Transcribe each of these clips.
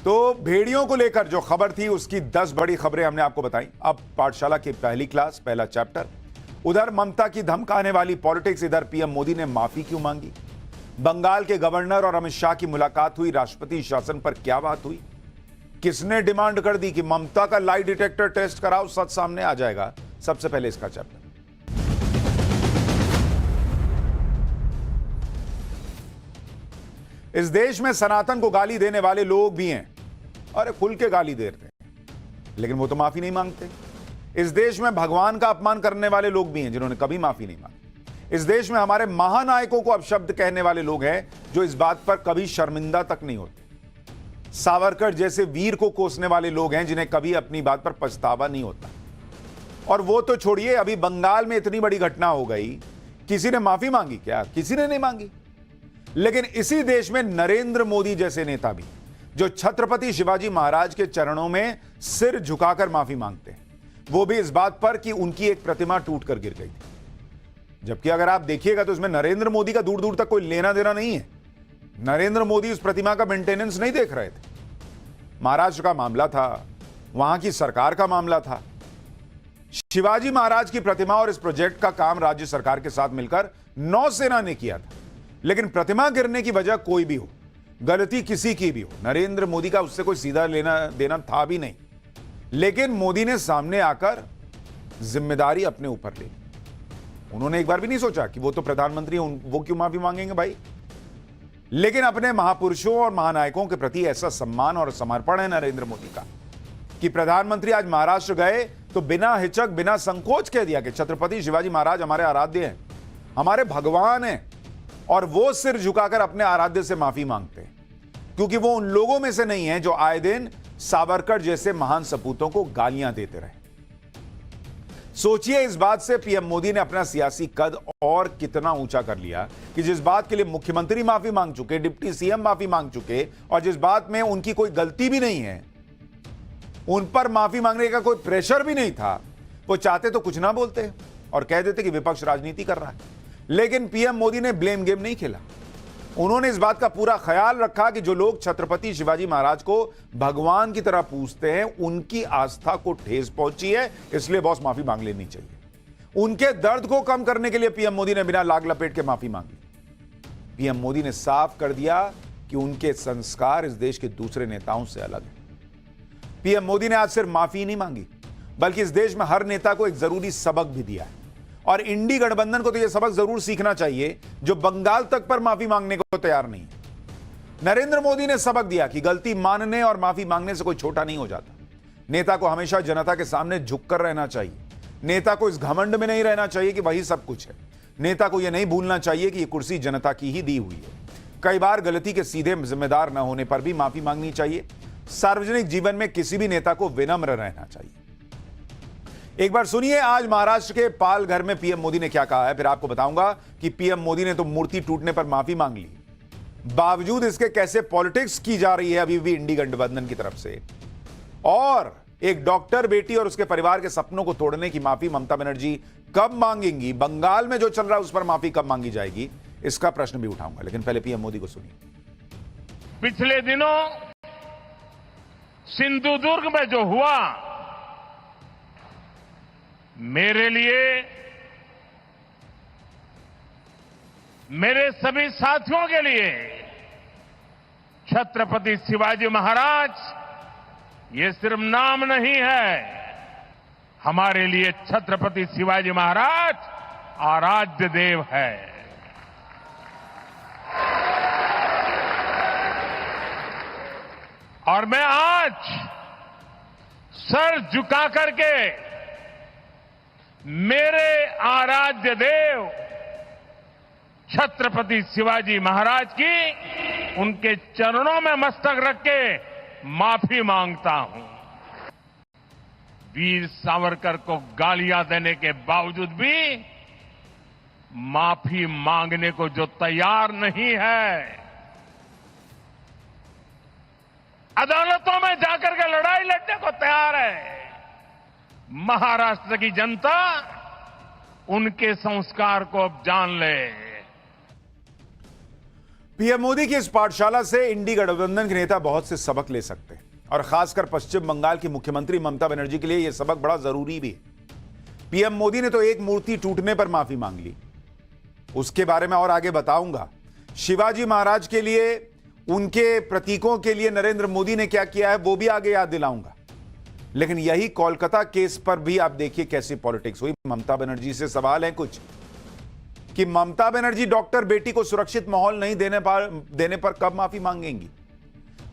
तो भेड़ियों को लेकर जो खबर थी उसकी 10 बड़ी खबरें हमने आपको बताई। अब पाठशाला की पहली क्लास, पहला चैप्टर। उधर ममता की धमकाने वाली पॉलिटिक्स, इधर पीएम मोदी ने माफी क्यों मांगी। बंगाल के गवर्नर और अमित शाह की मुलाकात हुई, राष्ट्रपति शासन पर क्या बात हुई। किसने डिमांड कर दी कि ममता का लाई डिटेक्टर टेस्ट कराओ, सच सामने आ जाएगा। सबसे पहले इसका चैप्टर। इस देश में सनातन को गाली देने वाले लोग भी हैं, अरे खुल के गाली देते हैं, लेकिन वो तो माफी नहीं मांगते। इस देश में भगवान का अपमान करने वाले लोग भी हैं जिन्होंने कभी माफी नहीं मांगी। इस देश में हमारे महानायकों को अपशब्द कहने वाले लोग हैं जो इस बात पर कभी शर्मिंदा तक नहीं होते। सावरकर जैसे वीर को कोसने वाले लोग हैं जिन्हें कभी अपनी बात पर पछतावा नहीं होता। और वो तो छोड़िए, अभी बंगाल में इतनी बड़ी घटना हो गई, किसी ने माफी मांगी क्या? किसी ने नहीं मांगी। लेकिन इसी देश में नरेंद्र मोदी जैसे नेता भी, जो छत्रपति शिवाजी महाराज के चरणों में सिर झुकाकर माफी मांगते हैं, वो भी इस बात पर कि उनकी एक प्रतिमा टूटकर गिर गई थी। जबकि अगर आप देखिएगा तो इसमें नरेंद्र मोदी का दूर दूर तक कोई लेना देना नहीं है। नरेंद्र मोदी उस प्रतिमा का मेंटेनेंस नहीं देख रहे थे। महाराष्ट्र का मामला था, वहां की सरकार का मामला था। शिवाजी महाराज की प्रतिमा और इस प्रोजेक्ट का काम राज्य सरकार के साथ मिलकर नौसेना ने किया था। लेकिन प्रतिमा गिरने की वजह कोई भी हो, गलती किसी की भी हो, नरेंद्र मोदी का उससे कोई सीधा लेना देना था भी नहीं। लेकिन मोदी ने सामने आकर जिम्मेदारी अपने ऊपर ले ली। उन्होंने एक बार भी नहीं सोचा कि वो तो प्रधानमंत्री हैं, वो क्यों माफी मांगेंगे भाई। लेकिन अपने महापुरुषों और महानायकों के प्रति ऐसा सम्मान और समर्पण है नरेंद्र मोदी का कि प्रधानमंत्री आज महाराष्ट्र गए तो बिना हिचक, बिना संकोच कह दिया कि छत्रपति शिवाजी महाराज हमारे आराध्य हैं, हमारे भगवान हैं। और वो सिर झुकाकर अपने आराध्य से माफी मांगते हैं, क्योंकि वो उन लोगों में से नहीं है जो आए दिन सावरकर जैसे महान सपूतों को गालियां देते रहे। सोचिए, इस बात से पीएम मोदी ने अपना सियासी कद और कितना ऊंचा कर लिया कि जिस बात के लिए मुख्यमंत्री माफी मांग चुके, डिप्टी सीएम माफी मांग चुके, और जिस बात में उनकी कोई गलती भी नहीं है, उन पर माफी मांगने का कोई प्रेशर भी नहीं था। वो चाहते तो कुछ ना बोलते और कह देते कि विपक्ष राजनीति कर रहा है। लेकिन पीएम मोदी ने ब्लेम गेम नहीं खेला। उन्होंने इस बात का पूरा ख्याल रखा कि जो लोग छत्रपति शिवाजी महाराज को भगवान की तरह पूजते हैं, उनकी आस्था को ठेस पहुंची है, इसलिए बॉस माफी मांग लेनी चाहिए। उनके दर्द को कम करने के लिए पीएम मोदी ने बिना लाग लपेट के माफी मांगी। पीएम मोदी ने साफ कर दिया कि उनके संस्कार इस देश के दूसरे नेताओं से अलग है। पीएम मोदी ने आज सिर्फ माफी नहीं मांगी, बल्कि इस देश में हर नेता को एक जरूरी सबक भी दिया है। और इंडी गठबंधन को तो यह सबक जरूर सीखना चाहिए, जो बंगाल तक पर माफी मांगने को तैयार नहीं है। नरेंद्र मोदी ने सबक दिया कि गलती मानने और माफी मांगने से कोई छोटा नहीं हो जाता। नेता को हमेशा जनता के सामने झुककर रहना चाहिए। नेता को इस घमंड में नहीं रहना चाहिए कि वही सब कुछ है। नेता को यह नहीं भूलना चाहिए कि यह कुर्सी जनता की ही दी हुई है। कई बार गलती के सीधे जिम्मेदार न होने पर भी माफी मांगनी चाहिए। सार्वजनिक जीवन में किसी भी नेता को विनम्र रहना चाहिए। एक बार सुनिए आज महाराष्ट्र के पालघर में पीएम मोदी ने क्या कहा है, फिर आपको बताऊंगा कि पीएम मोदी ने तो मूर्ति टूटने पर माफी मांग ली, बावजूद इसके कैसे पॉलिटिक्स की जा रही है अभी भी इंडी गठबंधन की तरफ से। और एक डॉक्टर बेटी और उसके परिवार के सपनों को तोड़ने की माफी ममता बनर्जी कब मांगेंगी, बंगाल में जो चल रहा है उस पर माफी कब मांगी जाएगी, इसका प्रश्न भी उठाऊंगा। लेकिन पहले पीएम मोदी को सुनिए। पिछले दिनों सिंधुदुर्ग में जो हुआ, मेरे लिए, मेरे सभी साथियों के लिए छत्रपति शिवाजी महाराज ये सिर्फ नाम नहीं है। हमारे लिए छत्रपति शिवाजी महाराज आराध्य देव है। और मैं आज सर झुका करके मेरे आराध्य देव छत्रपति शिवाजी महाराज की उनके चरणों में मस्तक रख के माफी मांगता हूं। वीर सावरकर को गालियां देने के बावजूद भी माफी मांगने को जो तैयार नहीं है, अदालतों में जाकर के लड़ाई लड़ने को तैयार है, महाराष्ट्र की जनता उनके संस्कार को अब जान ले। पीएम मोदी की इस पाठशाला से इंडी गठबंधन के नेता बहुत से सबक ले सकते हैं और खासकर पश्चिम बंगाल की मुख्यमंत्री ममता बनर्जी के लिए यह सबक बड़ा जरूरी भी है। पीएम मोदी ने तो एक मूर्ति टूटने पर माफी मांग ली, उसके बारे में और आगे बताऊंगा। शिवाजी महाराज के लिए, उनके प्रतीकों के लिए नरेंद्र मोदी ने क्या किया है वो भी आगे याद दिलाऊंगा। लेकिन यही कोलकाता केस पर भी आप देखिए कैसी पॉलिटिक्स हुई। ममता बनर्जी से सवाल है कुछ कि ममता बनर्जी डॉक्टर बेटी को सुरक्षित माहौल नहीं देने पर कब माफी मांगेंगी?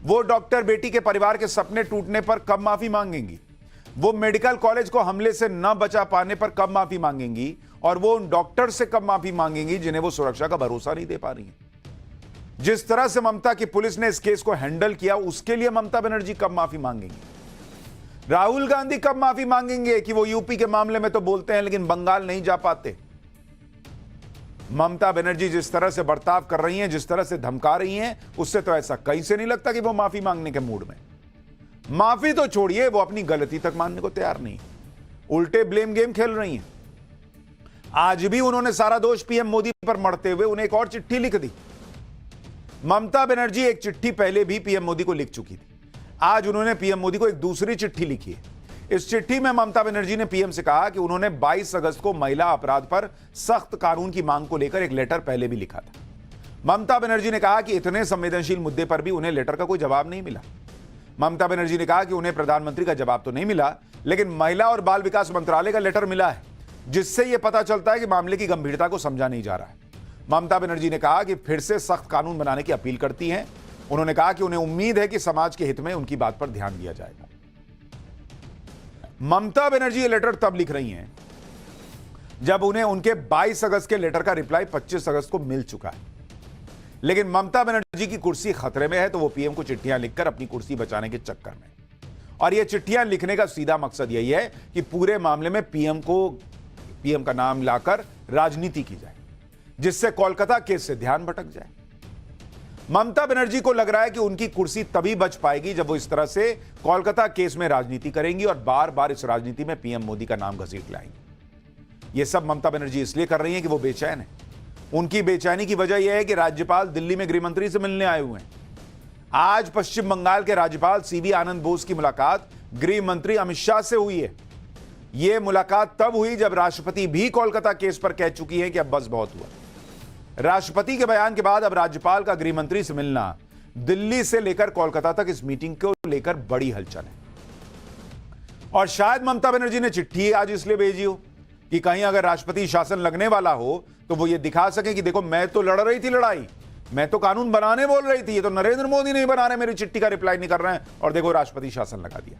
वो डॉक्टर बेटी के परिवार के सपने टूटने पर कब माफी मांगेंगी? वो मेडिकल कॉलेज को हमले से न बचा पाने पर कब माफी मांगेंगी? और वो उन डॉक्टर से कब माफी मांगेंगी जिन्हें वो सुरक्षा का भरोसा नहीं दे पा रही है? जिस तरह से ममता की पुलिस ने इस केस को हैंडल किया, उसके लिए ममता बनर्जी कब माफी मांगेंगी? राहुल गांधी कब माफी मांगेंगे कि वो यूपी के मामले में तो बोलते हैं लेकिन बंगाल नहीं जा पाते? ममता बनर्जी जिस तरह से बर्ताव कर रही हैं, जिस तरह से धमका रही हैं, उससे तो ऐसा कहीं से नहीं लगता कि वो माफी मांगने के मूड में। माफी तो छोड़िए, वो अपनी गलती तक मानने को तैयार नहीं, उल्टे ब्लेम गेम खेल रही हैं। आज भी उन्होंने सारा दोष पीएम मोदी पर मढ़ते हुए उन्हें एक और चिट्ठी लिख दी। ममता बनर्जी एक चिट्ठी पहले भी पीएम मोदी को लिख चुकी थी, आज उन्होंने पीएम मोदी को एक दूसरी चिट्ठी लिखी है। इस चिट्ठी में ममता बनर्जी ने पीएम से कहा कि उन्होंने 22 अगस्त को महिला अपराध पर सख्त कानून की मांग को लेकर एक लेटर पहले भी लिखा था। ममता बनर्जी ने कहा कि इतने संवेदनशील मुद्दे पर भी उन्हें लेटर का कोई जवाब नहीं मिला। ममता बनर्जी ने कहा कि उन्हें प्रधानमंत्री का जवाब तो नहीं मिला, लेकिन महिला और बाल विकास मंत्रालय का लेटर मिला है, जिससे यह पता चलता है कि मामले की गंभीरता को समझा नहीं जा रहा है। ममता बनर्जी ने कहा कि फिर से सख्त कानून बनाने की अपील करती हैं। उन्होंने कहा कि उन्हें उम्मीद है कि समाज के हित में उनकी बात पर ध्यान दिया जाएगा। ममता बनर्जी ये लेटर तब लिख रही हैं जब उन्हें उनके 22 अगस्त के लेटर का रिप्लाई 25 अगस्त को मिल चुका है। लेकिन ममता बनर्जी की कुर्सी खतरे में है, तो वो पीएम को चिट्ठियां लिखकर अपनी कुर्सी बचाने के चक्कर में, और ये चिट्ठियां लिखने का सीधा मकसद यही है कि पूरे मामले में पीएम का नाम लाकर राजनीति की जाए, जिससे कोलकाता केस से ध्यान भटक जाए। ममता बनर्जी को लग रहा है कि उनकी कुर्सी तभी बच पाएगी जब वो इस तरह से कोलकाता केस में राजनीति करेंगी और बार बार इस राजनीति में पीएम मोदी का नाम घसीट लाएंगी। ये सब ममता बनर्जी इसलिए कर रही हैं कि वो बेचैन है। उनकी बेचैनी की वजह यह है कि राज्यपाल दिल्ली में गृहमंत्री से मिलने आए हुए हैं। आज पश्चिम बंगाल के राज्यपाल सीवी आनंद बोस की मुलाकात गृह मंत्री अमित शाह से हुई है। यह मुलाकात तब हुई जब राष्ट्रपति भी कोलकाता केस पर कह चुकी है कि अब बस बहुत हुआ। राष्ट्रपति के बयान के बाद अब राज्यपाल का गृह मंत्री से मिलना दिल्ली से लेकर कोलकाता तक इस मीटिंग को लेकर बड़ी हलचल है। और शायद ममता बनर्जी ने चिट्ठी आज इसलिए भेजी हो कि कहीं अगर राष्ट्रपति शासन लगने वाला हो तो वो ये दिखा सके कि देखो, मैं तो लड़ रही थी लड़ाई, मैं तो कानून बनाने बोल रही थी, ये तो नरेंद्र मोदी नहीं बना रहे, मेरी चिट्ठी का रिप्लाई नहीं कर रहे हैं, और देखो राष्ट्रपति शासन लगा दिया।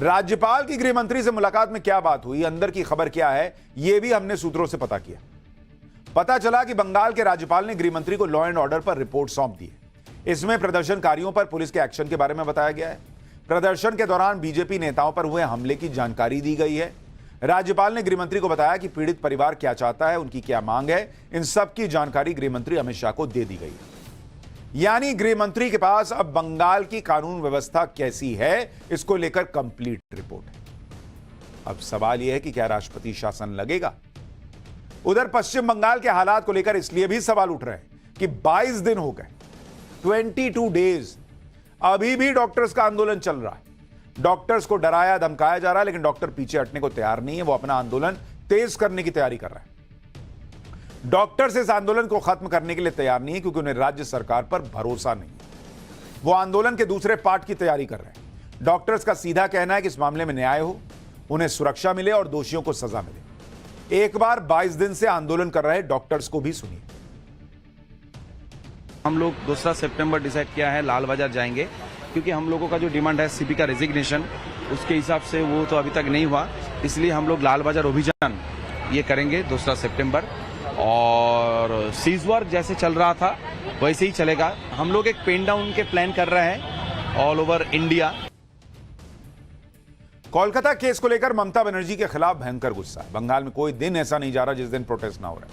राज्यपाल की गृह मंत्री से मुलाकात में क्या बात हुई, अंदर की खबर क्या है, यह भी हमने सूत्रों से पता किया। पता चला कि बंगाल के राज्यपाल ने गृह मंत्री को लॉ एंड ऑर्डर पर रिपोर्ट सौंप दी है। इसमें प्रदर्शनकारियों पर पुलिस के एक्शन के बारे में बताया गया है। प्रदर्शन के दौरान बीजेपी नेताओं पर हुए हमले की जानकारी दी गई है। राज्यपाल ने गृह मंत्री को बताया कि पीड़ित परिवार क्या चाहता है, उनकी क्या मांग है, इन सब की जानकारी गृह मंत्री अमित शाह को दे दी गई है। यानी गृह मंत्री के पास अब बंगाल की कानून व्यवस्था कैसी है, इसको लेकर कंप्लीट रिपोर्ट है। अब सवाल यह है कि क्या राष्ट्रपति शासन लगेगा? उधर पश्चिम बंगाल के हालात को लेकर इसलिए भी सवाल उठ रहे हैं कि 22 दिन हो गए, 22 डेज, अभी भी डॉक्टर्स का आंदोलन चल रहा है। डॉक्टर्स को डराया धमकाया जा रहा है, लेकिन डॉक्टर पीछे हटने को तैयार नहीं है। वो अपना आंदोलन तेज करने की तैयारी कर रहा है। डॉक्टर्स इस आंदोलन को खत्म करने के लिए तैयार नहीं है क्योंकि उन्हें राज्य सरकार पर भरोसा नहीं है। वो आंदोलन के दूसरे पार्ट की तैयारी कर रहे हैं। डॉक्टर्स का सीधा कहना है कि इस मामले में न्याय हो, उन्हें सुरक्षा मिले और दोषियों को सजा मिले। एक बार 22 दिन से आंदोलन कर रहे डॉक्टर्स को भी सुनिए। हम लोग 2 सितंबर डिसाइड किया है, लाल बाजार जाएंगे, क्योंकि हम लोगों का जो डिमांड है सीपी का रेजिग्नेशन, उसके हिसाब से वो तो अभी तक नहीं हुआ, इसलिए हम लोग लाल बाजार अभियान ये करेंगे 2 सितंबर। और सीज वर्क जैसे चल रहा था वैसे ही चलेगा। हम लोग एक पेन डाउन के प्लान कर रहे हैं all over India. Kolkata case को लेकर ममता बनर्जी के खिलाफ भयंकर गुस्सा है। बंगाल में कोई दिन ऐसा नहीं जा रहा जिस दिन प्रोटेस्ट ना हो रहा है।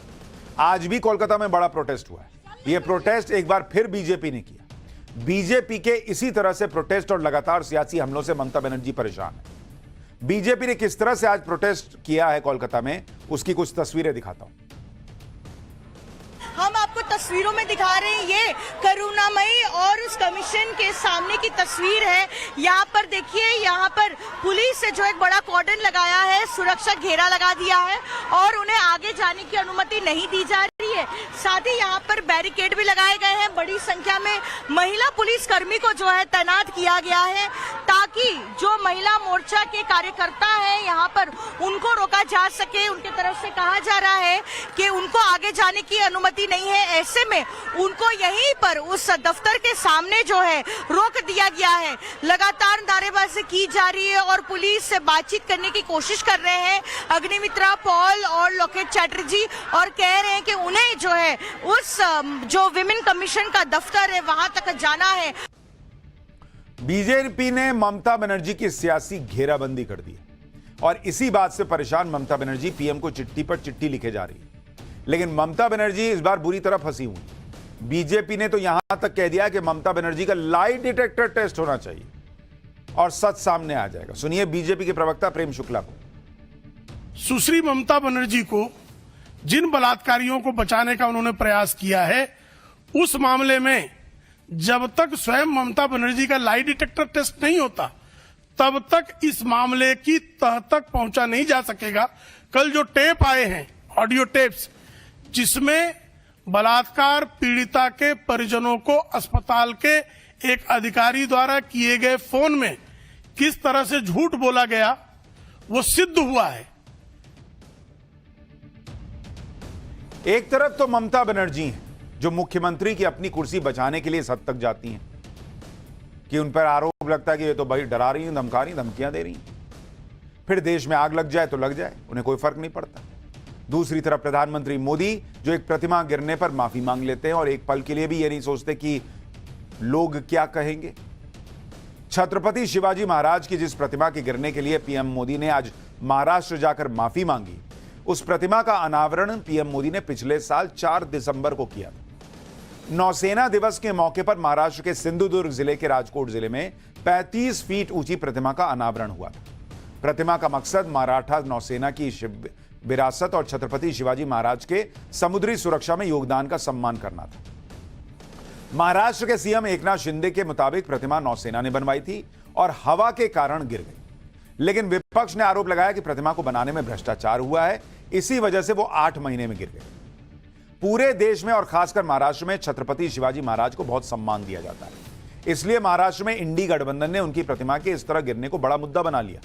आज भी कोलकाता में बड़ा प्रोटेस्ट हुआ है। यह प्रोटेस्ट एक बार फिर बीजेपी ने किया। बीजेपी के इसी तरह से प्रोटेस्ट और लगातार सियासी हमलों से ममता बनर्जी परेशान है। बीजेपी ने किस तरह से आज प्रोटेस्ट किया है कोलकाता में, उसकी कुछ तस्वीरें दिखाता हूं। हम आपको तस्वीरों में दिखा रहे हैं, ये करुणामयी और उस कमीशन के सामने की तस्वीर है। यहाँ पर देखिए, यहाँ पर पुलिस से जो एक बड़ा कॉर्डन लगाया है, सुरक्षा घेरा लगा दिया है और उन्हें आगे जाने की अनुमति नहीं दी जा रही है। साथ ही यहाँ पर बैरिकेड भी लगाए गए हैं। बड़ी संख्या में महिला पुलिस कर्मी को जो है तैनात किया गया है, ताकि जो महिला मोर्चा के कार्यकर्ता हैं यहाँ पर उनको रोका जा सके। उनके तरफ से कहा जा रहा है कि उनको आगे जाने की अनुमति नहीं है, ऐसे में उनको यहीं पर उस दफ्तर के सामने जो है रोक दिया गया है। लगातार नारेबाजी की जा रही है और पुलिस से बातचीत करने की कोशिश कर रहे हैं अग्निमित्रा पॉल और लोकेट चैटर्जी, और कह रहे हैं कि उन्हें जो है उस जो विमेन कमीशन का दफ्तर है वहां तक जाना है। बीजेपी ने ममता बनर्जी की सियासी घेराबंदी कर दी और इसी बात से परेशान ममता बनर्जी पीएम को चिट्ठी पर चिट्ठी लिखे जा रही है। लेकिन ममता बनर्जी इस बार बुरी तरह फंसी हुई। बीजेपी ने तो यहां तक कह दिया कि ममता बनर्जी का लाई डिटेक्टर टेस्ट होना चाहिए और सच सामने आ जाएगा। सुनिए बीजेपी के प्रवक्ता प्रेम शुक्ला को। सुश्री ममता बनर्जी को जिन बलात्कारियों को बचाने का उन्होंने प्रयास किया है, उस मामले में जब तक स्वयं ममता बनर्जी का लाई डिटेक्टर टेस्ट नहीं होता, तब तक इस मामले की तह तक पहुंचा नहीं जा सकेगा। कल जो टेप आए हैं, ऑडियो टेप्स, जिसमें बलात्कार पीड़िता के परिजनों को अस्पताल के एक अधिकारी द्वारा किए गए फोन में किस तरह से झूठ बोला गया, वो सिद्ध हुआ है। एक तरफ तो ममता बनर्जी हैं जो मुख्यमंत्री की अपनी कुर्सी बचाने के लिए इस हद तक जाती हैं कि उन पर आरोप लगता है कि ये तो भाई डरा रही हैं, धमका रही, धमकियां दे रही हैं। फिर देश में आग लग जाए तो लग जाए, उन्हें कोई फर्क नहीं पड़ता। दूसरी तरफ प्रधानमंत्री मोदी जो एक प्रतिमा गिरने पर माफी मांग लेते हैं और एक पल के लिए भी ये नहीं सोचते कि लोग क्या कहेंगे। छत्रपति शिवाजी महाराज की जिस प्रतिमा के गिरने के लिए पीएम मोदी ने आज महाराष्ट्र जाकर माफी मांगी, उस प्रतिमा का अनावरण पीएम मोदी ने पिछले साल 4 दिसंबर को किया था। नौसेना दिवस के मौके पर महाराष्ट्र के सिंधुदुर्ग जिले के राजकोट जिले में 35 फीट ऊंची प्रतिमा का अनावरण हुआ था। प्रतिमा का मकसद मराठा नौसेना की विरासत और छत्रपति शिवाजी महाराज के समुद्री सुरक्षा में योगदान का सम्मान करना था। महाराष्ट्र के सीएम एकनाथ शिंदे के मुताबिक प्रतिमा नौसेना ने बनवाई थी और हवा के कारण गिर गई। लेकिन विपक्ष ने आरोप लगाया कि प्रतिमा को बनाने में भ्रष्टाचार हुआ है, इसी वजह से वो 8 महीने में गिर गए। पूरे देश में और खासकर महाराष्ट्र में छत्रपति शिवाजी महाराज को बहुत सम्मान दिया जाता है, इसलिए महाराष्ट्र में इंडी गठबंधन ने उनकी प्रतिमा के इस तरह गिरने को बड़ा मुद्दा बना लिया।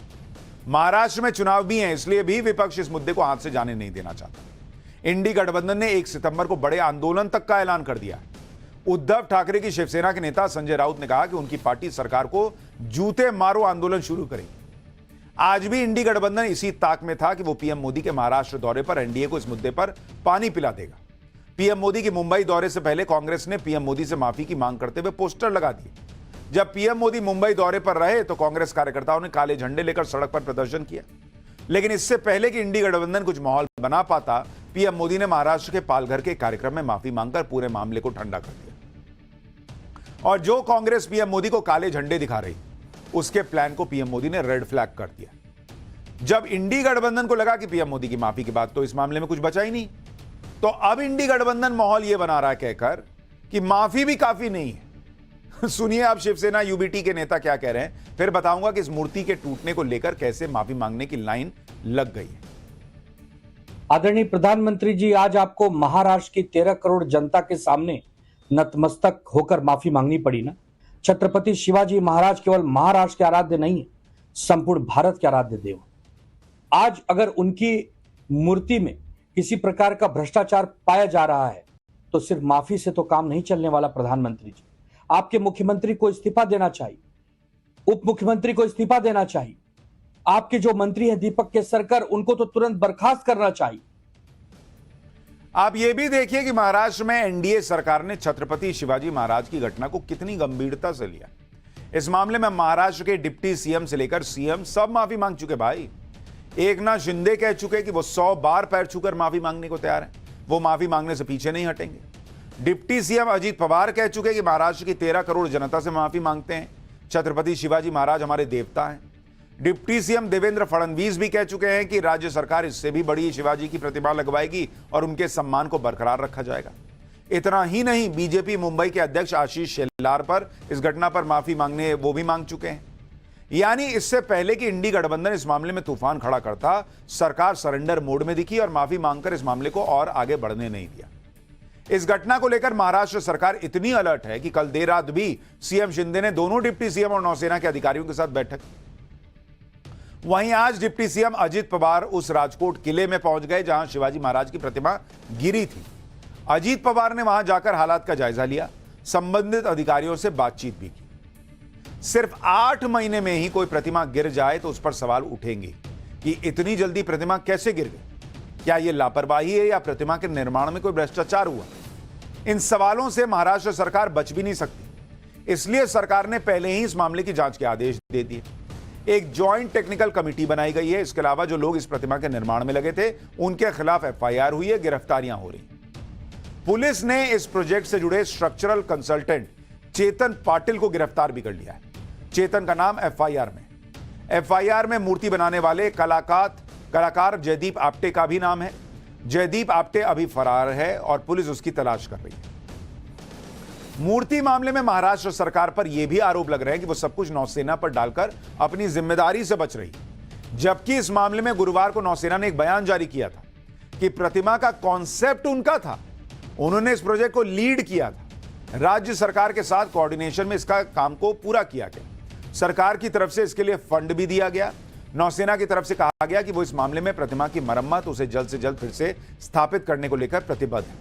महाराष्ट्र में चुनाव भी हैं, इसलिए भी विपक्ष इस मुद्दे को हाथ से जाने नहीं देना चाहता। इंडी गठबंधन ने 1 सितंबर को बड़े आंदोलन तक का ऐलान कर दिया। उद्धव ठाकरे की शिवसेना के नेता संजय राउत ने कहा कि उनकी पार्टी सरकार को जूते मारो आंदोलन शुरू करेगी। आज भी इंडी गठबंधन इसी ताक में था कि वो पीएम मोदी के महाराष्ट्र दौरे पर एनडीए को इस मुद्दे पर पानी पिला देगा। पीएम मोदी के मुंबई दौरे से पहले कांग्रेस ने पीएम मोदी से माफी की मांग करते हुए पोस्टर लगा दिए। जब पीएम मोदी मुंबई दौरे पर रहे तो कांग्रेस कार्यकर्ताओं ने काले झंडे लेकर सड़क पर प्रदर्शन किया। लेकिन इससे पहले कि इंडी गठबंधन कुछ माहौल बना पाता, पीएम मोदी ने महाराष्ट्र के पालघर के कार्यक्रम में माफी मांगकर पूरे मामले को ठंडा कर दिया। और जो कांग्रेस पीएम मोदी को काले झंडे दिखा रही, उसके प्लान को पीएम मोदी ने रेड फ्लैग कर दिया। जब इंडी गठबंधन को लगा कि पीएम मोदी की माफी के बाद तो इस मामले में कुछ बचा ही नहीं, तो अब इंडी गठबंधन माहौल यह बना रहा है कहकर कि माफी भी काफी नहीं है। सुनिए आप शिवसेना यूबीटी के नेता क्या कह रहे हैं, फिर बताऊंगा कि इस मूर्ति के टूटने को लेकर कैसे माफी मांगने की लाइन लग गई है। आदरणीय प्रधानमंत्री जी, आज आपको महाराष्ट्र की 13 करोड़ जनता के सामने नतमस्तक होकर माफी मांगनी पड़ी ना। छत्रपति शिवाजी महाराज केवल महाराष्ट्र के आराध्य नहीं है, संपूर्ण भारत के आराध्य देव। आज अगर उनकी मूर्ति में किसी प्रकार का भ्रष्टाचार पाया जा रहा है तो सिर्फ माफी से तो काम नहीं चलने वाला। प्रधानमंत्री जी, आपके मुख्यमंत्री को इस्तीफा देना चाहिए, उप मुख्यमंत्री को इस्तीफा देना चाहिए। आपके जो मंत्री हैं दीपक केसरकर, उनको तो तुरंत बर्खास्त करना चाहिए। आप यह भी देखिए कि महाराष्ट्र में एनडीए सरकार ने छत्रपति शिवाजी महाराज की घटना को कितनी गंभीरता से लिया। इस मामले में महाराष्ट्र के डिप्टी सीएम से लेकर सीएम सब माफी मांग चुके। भाई एकनाथ शिंदे कह चुके कि वो 100 बार पैर छूकर माफी मांगने को तैयार हैं, वो माफी मांगने से पीछे नहीं हटेंगे। डिप्टी सीएम अजीत पवार कह चुके कि महाराष्ट्र की 13 करोड़ जनता से माफी मांगते हैं, छत्रपति शिवाजी महाराज हमारे देवता हैं। डिप्टी सीएम देवेंद्र फडणवीस भी कह चुके हैं कि राज्य सरकार इससे भी बड़ी शिवाजी की प्रतिमा लगवाएगी और उनके सम्मान को बरकरार रखा जाएगा। इतना ही नहीं, बीजेपी मुंबई के अध्यक्ष आशीष शेलार पर इस घटना पर माफी मांगने वो भी मांग चुके हैं। यानी इससे पहले कि इंडी गठबंधन इस मामले में तूफान खड़ा करता, सरकार सरेंडर मोड में दिखी और माफी मांगकर इस मामले को और आगे बढ़ने नहीं दिया। इस घटना को लेकर महाराष्ट्र सरकार इतनी अलर्ट है कि कल देर रात भी सीएम शिंदे ने दोनों डिप्टी सीएम और नौसेना के अधिकारियों के साथ बैठक। वहीं आज डिप्टी सीएम अजित पवार उस राजकोट किले में पहुंच गए जहां शिवाजी महाराज की प्रतिमा गिरी थी। अजित पवार ने वहां जाकर हालात का जायजा लिया, संबंधित अधिकारियों से बातचीत भी की। सिर्फ 8 महीने में ही कोई प्रतिमा गिर जाए तो उस पर सवाल उठेंगे कि इतनी जल्दी प्रतिमा कैसे गिर गई, क्या यह लापरवाही है या प्रतिमा के निर्माण में कोई भ्रष्टाचार हुआ। इन सवालों से महाराष्ट्र सरकार बच भी नहीं सकती, इसलिए सरकार ने पहले ही इस मामले की जांच के आदेश दे दिए। एक ज्वाइंट टेक्निकल कमेटी बनाई गई है। इसके अलावा जो लोग इस प्रतिमा के निर्माण में लगे थे उनके खिलाफ एफआईआर हुई है, गिरफ्तारियां हो रही। पुलिस ने इस प्रोजेक्ट से जुड़े स्ट्रक्चरल कंसल्टेंट चेतन पाटिल को गिरफ्तार भी कर लिया है। चेतन का नाम एफआईआर में मूर्ति बनाने वाले कलाकार जयदीप आप्टे का भी नाम है। जयदीप आप्टे अभी फरार है और पुलिस उसकी तलाश कर रही है। मूर्ति मामले में महाराष्ट्र सरकार पर यह भी आरोप लग रहे हैं कि वो सब कुछ नौसेना पर डालकर अपनी जिम्मेदारी से बच रही, जबकि इस मामले में गुरुवार को नौसेना ने एक बयान जारी किया था कि प्रतिमा का कॉन्सेप्ट उनका था, उन्होंने इस प्रोजेक्ट को लीड किया था। राज्य सरकार के साथ कोऑर्डिनेशन में इसका काम को पूरा किया गया। सरकार की तरफ से इसके लिए फंड भी दिया गया। नौसेना की तरफ से कहा गया कि वो इस मामले में प्रतिमा की मरम्मत, उसे जल्द से जल्द फिर से स्थापित करने को लेकर प्रतिबद्ध है।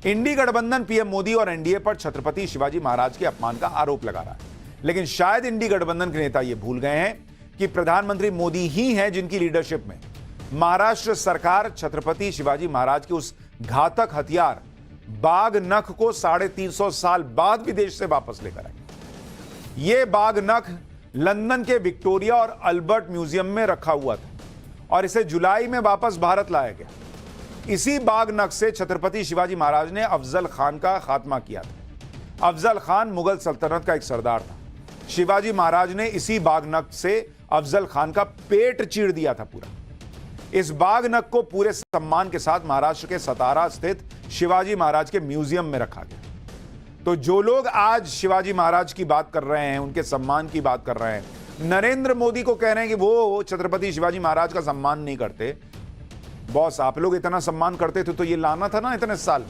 इंडी गठबंधन पीएम मोदी और एनडीए पर छत्रपति शिवाजी महाराज के अपमान का आरोप लगा रहा है, लेकिन शायद इंडी गठबंधन के नेता ये भूल गए हैं कि प्रधानमंत्री मोदी ही हैं जिनकी लीडरशिप में महाराष्ट्र सरकार छत्रपति शिवाजी महाराज के उस घातक हथियार बाघ नख को 350 साल बाद विदेश से वापस लेकर आई। यह बाघ नख लंदन के विक्टोरिया और अल्बर्ट म्यूजियम में रखा हुआ था और इसे जुलाई में वापस भारत लाया गया। इसी बाघ नख से छत्रपति शिवाजी महाराज ने अफजल खान का खात्मा किया था। अफजल खान मुगल सल्तनत का एक सरदार था। शिवाजी महाराज ने इसी बाघ नख से अफजल खान का पेट चीर दिया था पूरा। इस बाघ नख को पूरे सम्मान के साथ महाराष्ट्र के सतारा स्थित शिवाजी महाराज के म्यूजियम में रखा गया। तो जो लोग आज शिवाजी महाराज की बात कर रहे हैं, उनके सम्मान की बात कर रहे हैं, नरेंद्र मोदी को कह रहे हैं कि वो छत्रपति शिवाजी महाराज का सम्मान नहीं करते। बॉस, आप लोग इतना सम्मान करते थे तो ये लाना था ना इतने साल में।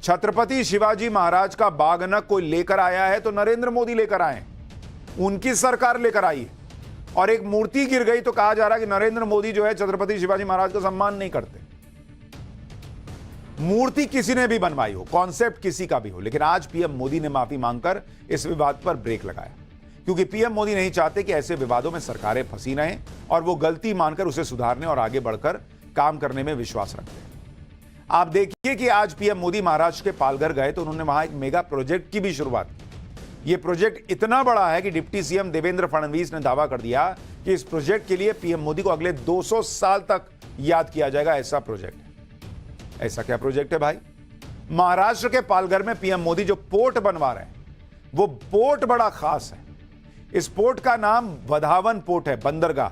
छत्रपति शिवाजी महाराज का बाघ नख कोई लेकर आया है तो नरेंद्र मोदी लेकर आए, उनकी सरकार लेकर आई है। और एक मूर्ति गिर गई तो कहा जा रहा है कि नरेंद्र मोदी जो है छत्रपति शिवाजी महाराज का सम्मान नहीं करते। मूर्ति किसी ने भी बनवाई हो, कॉन्सेप्ट किसी का भी हो, लेकिन आज पीएम मोदी ने माफी मांगकर इस विवाद पर ब्रेक लगाया, क्योंकि पीएम मोदी नहीं चाहते कि ऐसे विवादों में सरकारें फंसी रहें और वो गलती मानकर उसे सुधारने और आगे बढ़कर काम करने में विश्वास रखते हैं। आप देखिए कि आज पीएम मोदी महाराष्ट्र के पालघर गए तो उन्होंने वहां एक मेगा प्रोजेक्ट की भी शुरुआत की। यह प्रोजेक्ट इतना बड़ा है कि डिप्टी सीएम देवेंद्र फडणवीस ने दावा कर दिया कि इस प्रोजेक्ट के लिए पीएम मोदी को अगले 200 साल तक याद किया जाएगा। ऐसा प्रोजेक्ट है। ऐसा क्या प्रोजेक्ट है भाई? महाराष्ट्र के पालघर में पीएम मोदी जो पोर्ट बनवा रहे हैं, वो पोर्ट बड़ा खास है। इस पोर्ट का नाम वधावन पोर्ट है, बंदरगाह।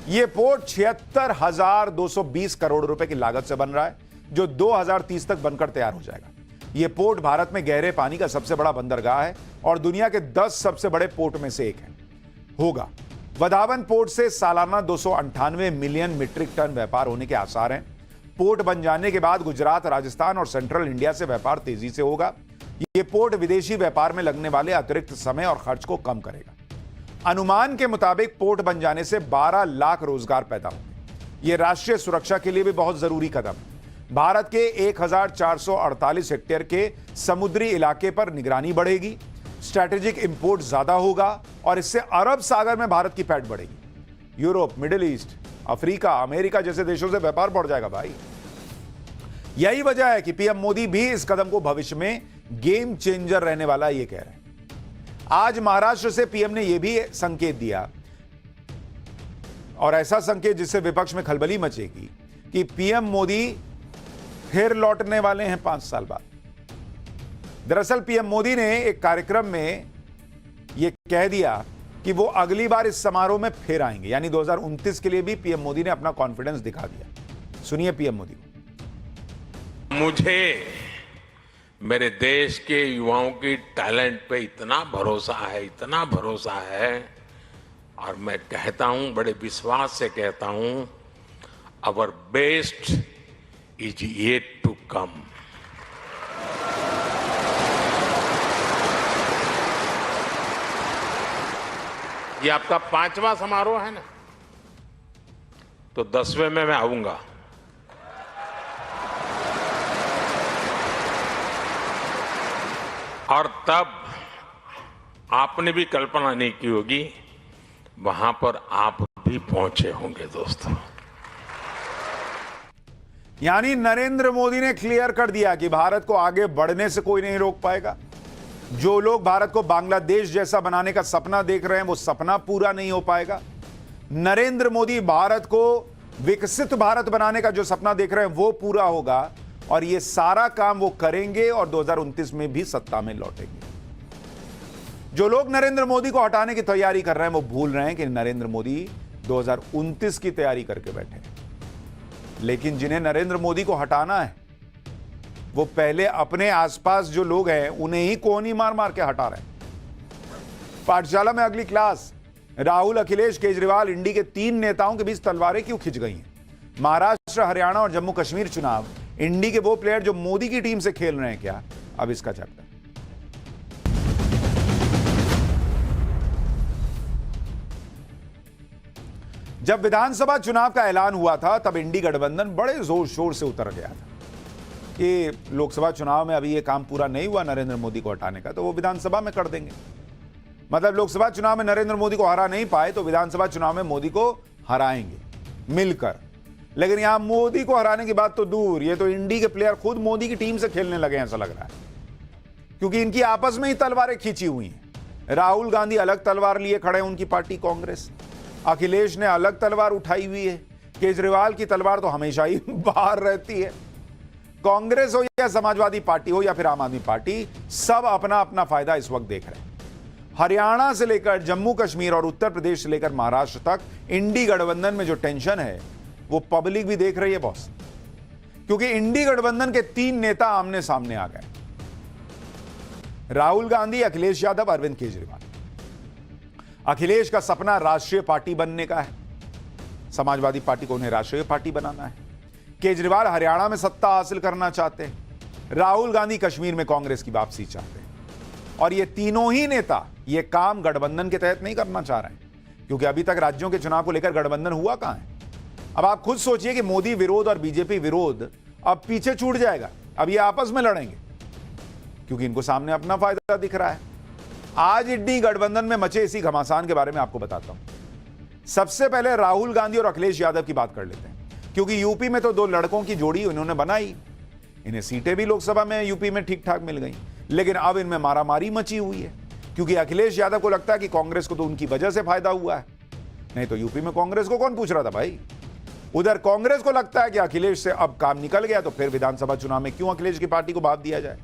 यह पोर्ट 76,220 करोड़ रुपए की लागत से बन रहा है, जो 2030 तक बनकर तैयार हो जाएगा। यह पोर्ट भारत में गहरे पानी का सबसे बड़ा बंदरगाह है और दुनिया के 10 सबसे बड़े पोर्ट में से एक होगा। वधावन पोर्ट से सालाना 298 मिलियन मीट्रिक टन व्यापार होने के आसार हैं। पोर्ट बन जाने के बाद गुजरात, राजस्थान और सेंट्रल इंडिया से व्यापार तेजी से होगा। यह पोर्ट विदेशी व्यापार में लगने वाले अतिरिक्त समय और खर्च को कम करेगा। अनुमान के मुताबिक पोर्ट बन जाने से 12 लाख रोजगार पैदा होंगे। यह राष्ट्रीय सुरक्षा के लिए भी बहुत जरूरी कदम है। भारत के 1448 हेक्टेयर के समुद्री इलाके पर निगरानी बढ़ेगी, स्ट्रैटेजिक इंपोर्ट ज्यादा होगा और इससे अरब सागर में भारत की पैठ बढ़ेगी। Europe, middle east, Africa, America जैसे देशों से व्यापार बढ़ जाएगा भाई। यही वजह है कि पीएम मोदी भी इस कदम को भविष्य में गेम चेंजर रहने वाला ये कह रहे हैं। आज महाराष्ट्र से पीएम ने यह भी संकेत दिया, और ऐसा संकेत जिससे विपक्ष में खलबली मचेगी, कि पीएम मोदी फिर लौटने वाले हैं 5 साल बाद। दरअसल पीएम मोदी ने एक कार्यक्रम में यह कह दिया कि वो अगली बार इस समारोह में फिर आएंगे, यानी 2029 के लिए भी पीएम मोदी ने अपना कॉन्फिडेंस दिखा दिया। सुनिए पीएम मोदी को। मुझे मेरे देश के युवाओं की टैलेंट पे इतना भरोसा है और मैं कहता हूं, बड़े विश्वास से कहता हूं, our best is yet to come. ये आपका 5वां समारोह है ना, तो 10वें में मैं आऊंगा। और तब आपने भी कल्पना नहीं की होगी, वहां पर आप भी पहुंचे होंगे दोस्तों। यानी नरेंद्र मोदी ने क्लियर कर दिया कि भारत को आगे बढ़ने से कोई नहीं रोक पाएगा। जो लोग भारत को बांग्लादेश जैसा बनाने का सपना देख रहे हैं, वो सपना पूरा नहीं हो पाएगा। नरेंद्र मोदी भारत को विकसित भारत बनाने का जो सपना देख रहे हैं, वो पूरा होगा और ये सारा काम वो करेंगे और 2029 में भी सत्ता में लौटेंगे। जो लोग नरेंद्र मोदी को हटाने की तैयारी कर रहे हैं, वो भूल रहे हैं कि नरेंद्र मोदी 2029 की तैयारी करके बैठे हैं। लेकिन जिन्हें नरेंद्र मोदी को हटाना है, वो पहले अपने आसपास जो लोग हैं उन्हें ही कोहनी मार मार के हटा रहे हैं। पाठशाला में अगली क्लास, राहुल, अखिलेश, केजरीवाल, इंडी के 3 नेताओं के बीच तलवारें क्यों खिंच गई हैं? महाराष्ट्र, हरियाणा और जम्मू कश्मीर चुनाव, इंडी के वो प्लेयर जो मोदी की टीम से खेल रहे हैं क्या? अब इसका चैप्टर। जब विधानसभा चुनाव का ऐलान हुआ था, तब इंडी गठबंधन बड़े जोर शोर से उतर गया था कि लोकसभा चुनाव में अभी ये काम पूरा नहीं हुआ नरेंद्र मोदी को हटाने का, तो वो विधानसभा में कर देंगे। मतलब लोकसभा चुनाव में नरेंद्र मोदी को हरा नहीं पाए तो विधानसभा चुनाव में मोदी को हराएंगे मिलकर। लेकिन यहां मोदी को हराने की बात तो दूर, ये तो इंडी के प्लेयर खुद मोदी की टीम से खेलने लगे, ऐसा लग रहा है, क्योंकि इनकी आपस में ही तलवारें खींची हुई हैं। राहुल गांधी अलग तलवार लिए खड़े हैं, उनकी पार्टी कांग्रेस। अखिलेश ने अलग तलवार उठाई हुई है। केजरीवाल की तलवार तो हमेशा ही बाहर रहती है। कांग्रेस हो या समाजवादी पार्टी हो या फिर आम आदमी पार्टी, सब अपना अपना फायदा इस वक्त देख रहे हैं। हरियाणा से लेकर जम्मू कश्मीर और उत्तर प्रदेश से लेकर महाराष्ट्र तक इंडी गठबंधन में जो टेंशन है, वो पब्लिक भी देख रही है बॉस, क्योंकि इंडी गठबंधन के 3 नेता आमने सामने आ गए, राहुल गांधी, अखिलेश यादव, अरविंद केजरीवाल। अखिलेश का सपना राष्ट्रीय पार्टी बनने का है, समाजवादी पार्टी को उन्हें राष्ट्रीय पार्टी बनाना है। केजरीवाल हरियाणा में सत्ता हासिल करना चाहते हैं, राहुल गांधी कश्मीर में कांग्रेस की वापसी चाहते हैं। और ये तीनों ही नेता ये काम गठबंधन के तहत नहीं करना चाह रहे हैं, क्योंकि अभी तक राज्यों के चुनाव को लेकर गठबंधन हुआ कहां है। अब आप खुद सोचिए कि मोदी विरोध और बीजेपी विरोध अब पीछे छूट जाएगा, अब ये आपस में लड़ेंगे, क्योंकि इनको सामने अपना फायदा दिख रहा है। आज इंडी गठबंधन में मचे इसी घमासान के बारे में आपको बताता हूं। सबसे पहले राहुल गांधी और अखिलेश यादव की बात कर लेते हैं, क्योंकि यूपी में तो 2 लड़कों की जोड़ी इन्होंने बनाई, इन्हें सीटें भी लोकसभा में यूपी में ठीक ठाक मिल गई। लेकिन अब इनमें मारामारी मची हुई है, क्योंकि अखिलेश यादव को लगता है कि कांग्रेस को तो उनकी वजह से फायदा हुआ है, नहीं तो यूपी में कांग्रेस को कौन पूछ रहा था भाई। उधर कांग्रेस को लगता है कि अखिलेश से अब काम निकल गया, तो फिर विधानसभा चुनाव में क्यों अखिलेश की पार्टी को भाग दिया जाए।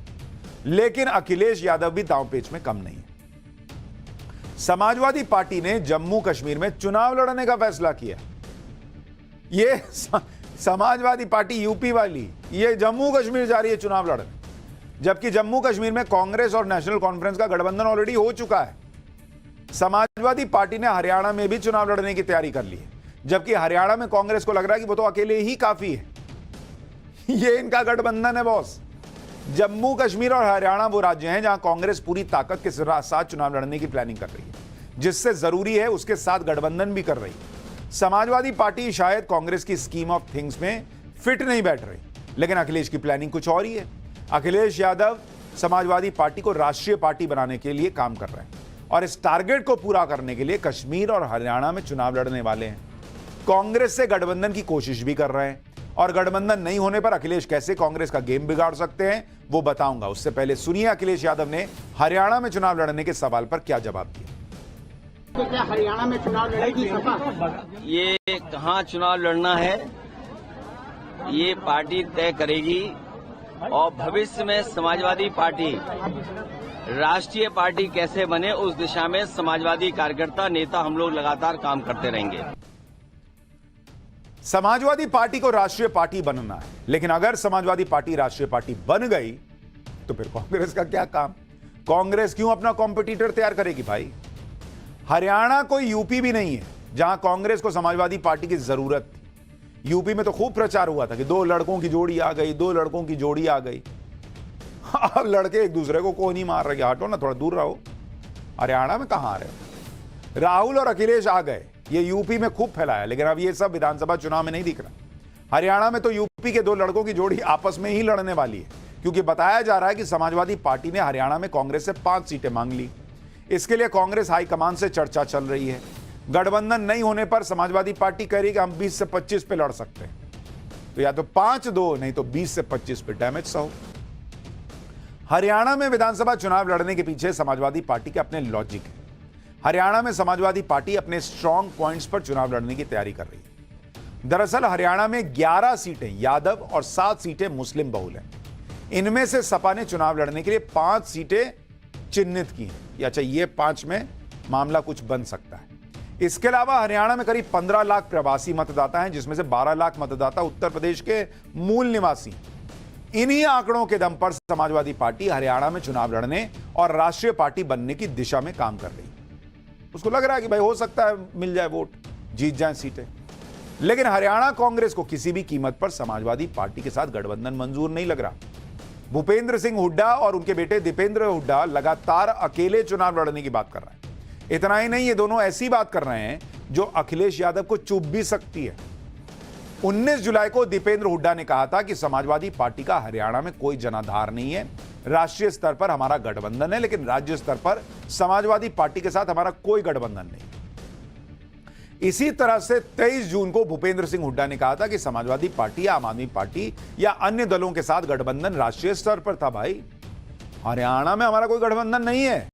लेकिन अखिलेश यादव भी दांव पेच में कम नहीं है। समाजवादी पार्टी ने जम्मू कश्मीर में चुनाव लड़ने का फैसला किया। ये समाजवादी पार्टी यूपी वाली, ये जम्मू कश्मीर जा रही है चुनाव लड़ने, जबकि जम्मू कश्मीर में कांग्रेस और नेशनल कॉन्फ्रेंस का गठबंधन ऑलरेडी हो चुका है। समाजवादी पार्टी ने हरियाणा में भी चुनाव लड़ने की तैयारी कर ली है, जबकि हरियाणा में कांग्रेस को लग रहा है कि वो तो अकेले ही काफी है। ये इनका गठबंधन है बॉस। जम्मू कश्मीर और हरियाणा वो राज्य हैं जहां कांग्रेस पूरी ताकत के साथ चुनाव लड़ने की प्लानिंग कर रही है, जिससे जरूरी है उसके साथ गठबंधन भी कर रही है। समाजवादी पार्टी शायद कांग्रेस की स्कीम ऑफ थिंग्स में फिट नहीं बैठ रही, लेकिन अखिलेश की प्लानिंग कुछ और ही है। अखिलेश यादव समाजवादी पार्टी को राष्ट्रीय पार्टी बनाने के लिए काम कर रहे हैं और इस टारगेट को पूरा करने के लिए कश्मीर और हरियाणा में चुनाव लड़ने वाले हैं। कांग्रेस से गठबंधन की कोशिश भी कर रहे हैं और गठबंधन नहीं होने पर अखिलेश कैसे कांग्रेस का गेम बिगाड़ सकते हैं वो बताऊंगा। उससे पहले सुनिए अखिलेश यादव ने हरियाणा में चुनाव लड़ने के सवाल पर क्या जवाब दिया। तो क्या हरियाणा में चुनाव लड़ेगी सपा? ये कहाँ चुनाव लड़ना है ये पार्टी तय करेगी और भविष्य में समाजवादी पार्टी राष्ट्रीय पार्टी कैसे बने उस दिशा में समाजवादी कार्यकर्ता नेता हम लोग लगातार काम करते रहेंगे। समाजवादी पार्टी को राष्ट्रीय पार्टी बनना है, लेकिन अगर समाजवादी पार्टी राष्ट्रीय पार्टी बन गई तो फिर कांग्रेस का क्या काम? कांग्रेस क्यों अपना कॉम्पिटिटर तैयार करेगी भाई? हरियाणा कोई यूपी भी नहीं है जहां कांग्रेस को समाजवादी पार्टी की जरूरत थी। यूपी में तो खूब प्रचार हुआ था कि 2 लड़कों की जोड़ी आ गई, 2 लड़कों की जोड़ी आ गई। अब लड़के एक दूसरे को कोई नहीं मार रहे, हटो ना, थोड़ा दूर रहो। हरियाणा में कहां आ रहे हो? राहुल और अखिलेश आ गए, ये यूपी में खूब फैलाया, लेकिन अब ये सब विधानसभा चुनाव में नहीं दिख रहा। हरियाणा में तो यूपी के 2 लड़कों की जोड़ी आपस में ही लड़ने वाली है, क्योंकि बताया जा रहा है कि समाजवादी पार्टी ने हरियाणा में कांग्रेस से 5 सीटें मांग ली। इसके लिए कांग्रेस हाईकमान से चर्चा चल रही है। गठबंधन नहीं होने पर समाजवादी पार्टी कह रही है कि हम 20 से 25 पे लड़ सकते हैं, तो या तो 5-2 नहीं तो 20 से 25 पे डैमेज सा हो। हरियाणा में विधानसभा चुनाव लड़ने के पीछे समाजवादी पार्टी के अपने लॉजिक है। हरियाणा में समाजवादी पार्टी अपने स्ट्रॉन्ग पॉइंट्स पर चुनाव लड़ने की तैयारी कर रही है। दरअसल हरियाणा में 11 सीटें यादव और 7 सीटें मुस्लिम बहुल हैं। इनमें से सपा ने चुनाव लड़ने के लिए 5 सीटें चिन्हित की हैं। अच्छा, ये 5 में मामला कुछ बन सकता है। इसके अलावा हरियाणा में करीब 15 लाख प्रवासी मतदाता हैं, जिसमें से 12 लाख मतदाता उत्तर प्रदेश के मूल निवासी। इन्हीं आंकड़ों के दम पर समाजवादी पार्टी हरियाणा में चुनाव लड़ने और राष्ट्रीय पार्टी बनने की दिशा में काम कर रही है। उसको लग रहा है कि भाई हो सकता है मिल जाए वोट, जीत जाए सीटें। लेकिन हरियाणा कांग्रेस को किसी भी कीमत पर समाजवादी पार्टी के साथ गठबंधन मंजूर नहीं लग रहा। भूपेंद्र सिंह हुड्डा और उनके बेटे दीपेंद्र हुड्डा लगातार अकेले चुनाव लड़ने की बात कर रहे हैं। इतना ही नहीं, ये दोनों ऐसी बात कर रहे हैं जो अखिलेश यादव को चुभ भी सकती है। 19 जुलाई को दीपेंद्र हुड्डा ने कहा था कि समाजवादी पार्टी का हरियाणा में कोई जनाधार नहीं है। राष्ट्रीय स्तर पर हमारा गठबंधन है, लेकिन राज्य स्तर पर समाजवादी पार्टी के साथ हमारा कोई गठबंधन नहीं। इसी तरह से 23 जून को भूपेंद्र सिंह हुड्डा ने कहा था कि समाजवादी पार्टी या आम आदमी पार्टी या अन्य दलों के साथ गठबंधन राष्ट्रीय स्तर पर था। भाई, हरियाणा में हमारा कोई गठबंधन नहीं है।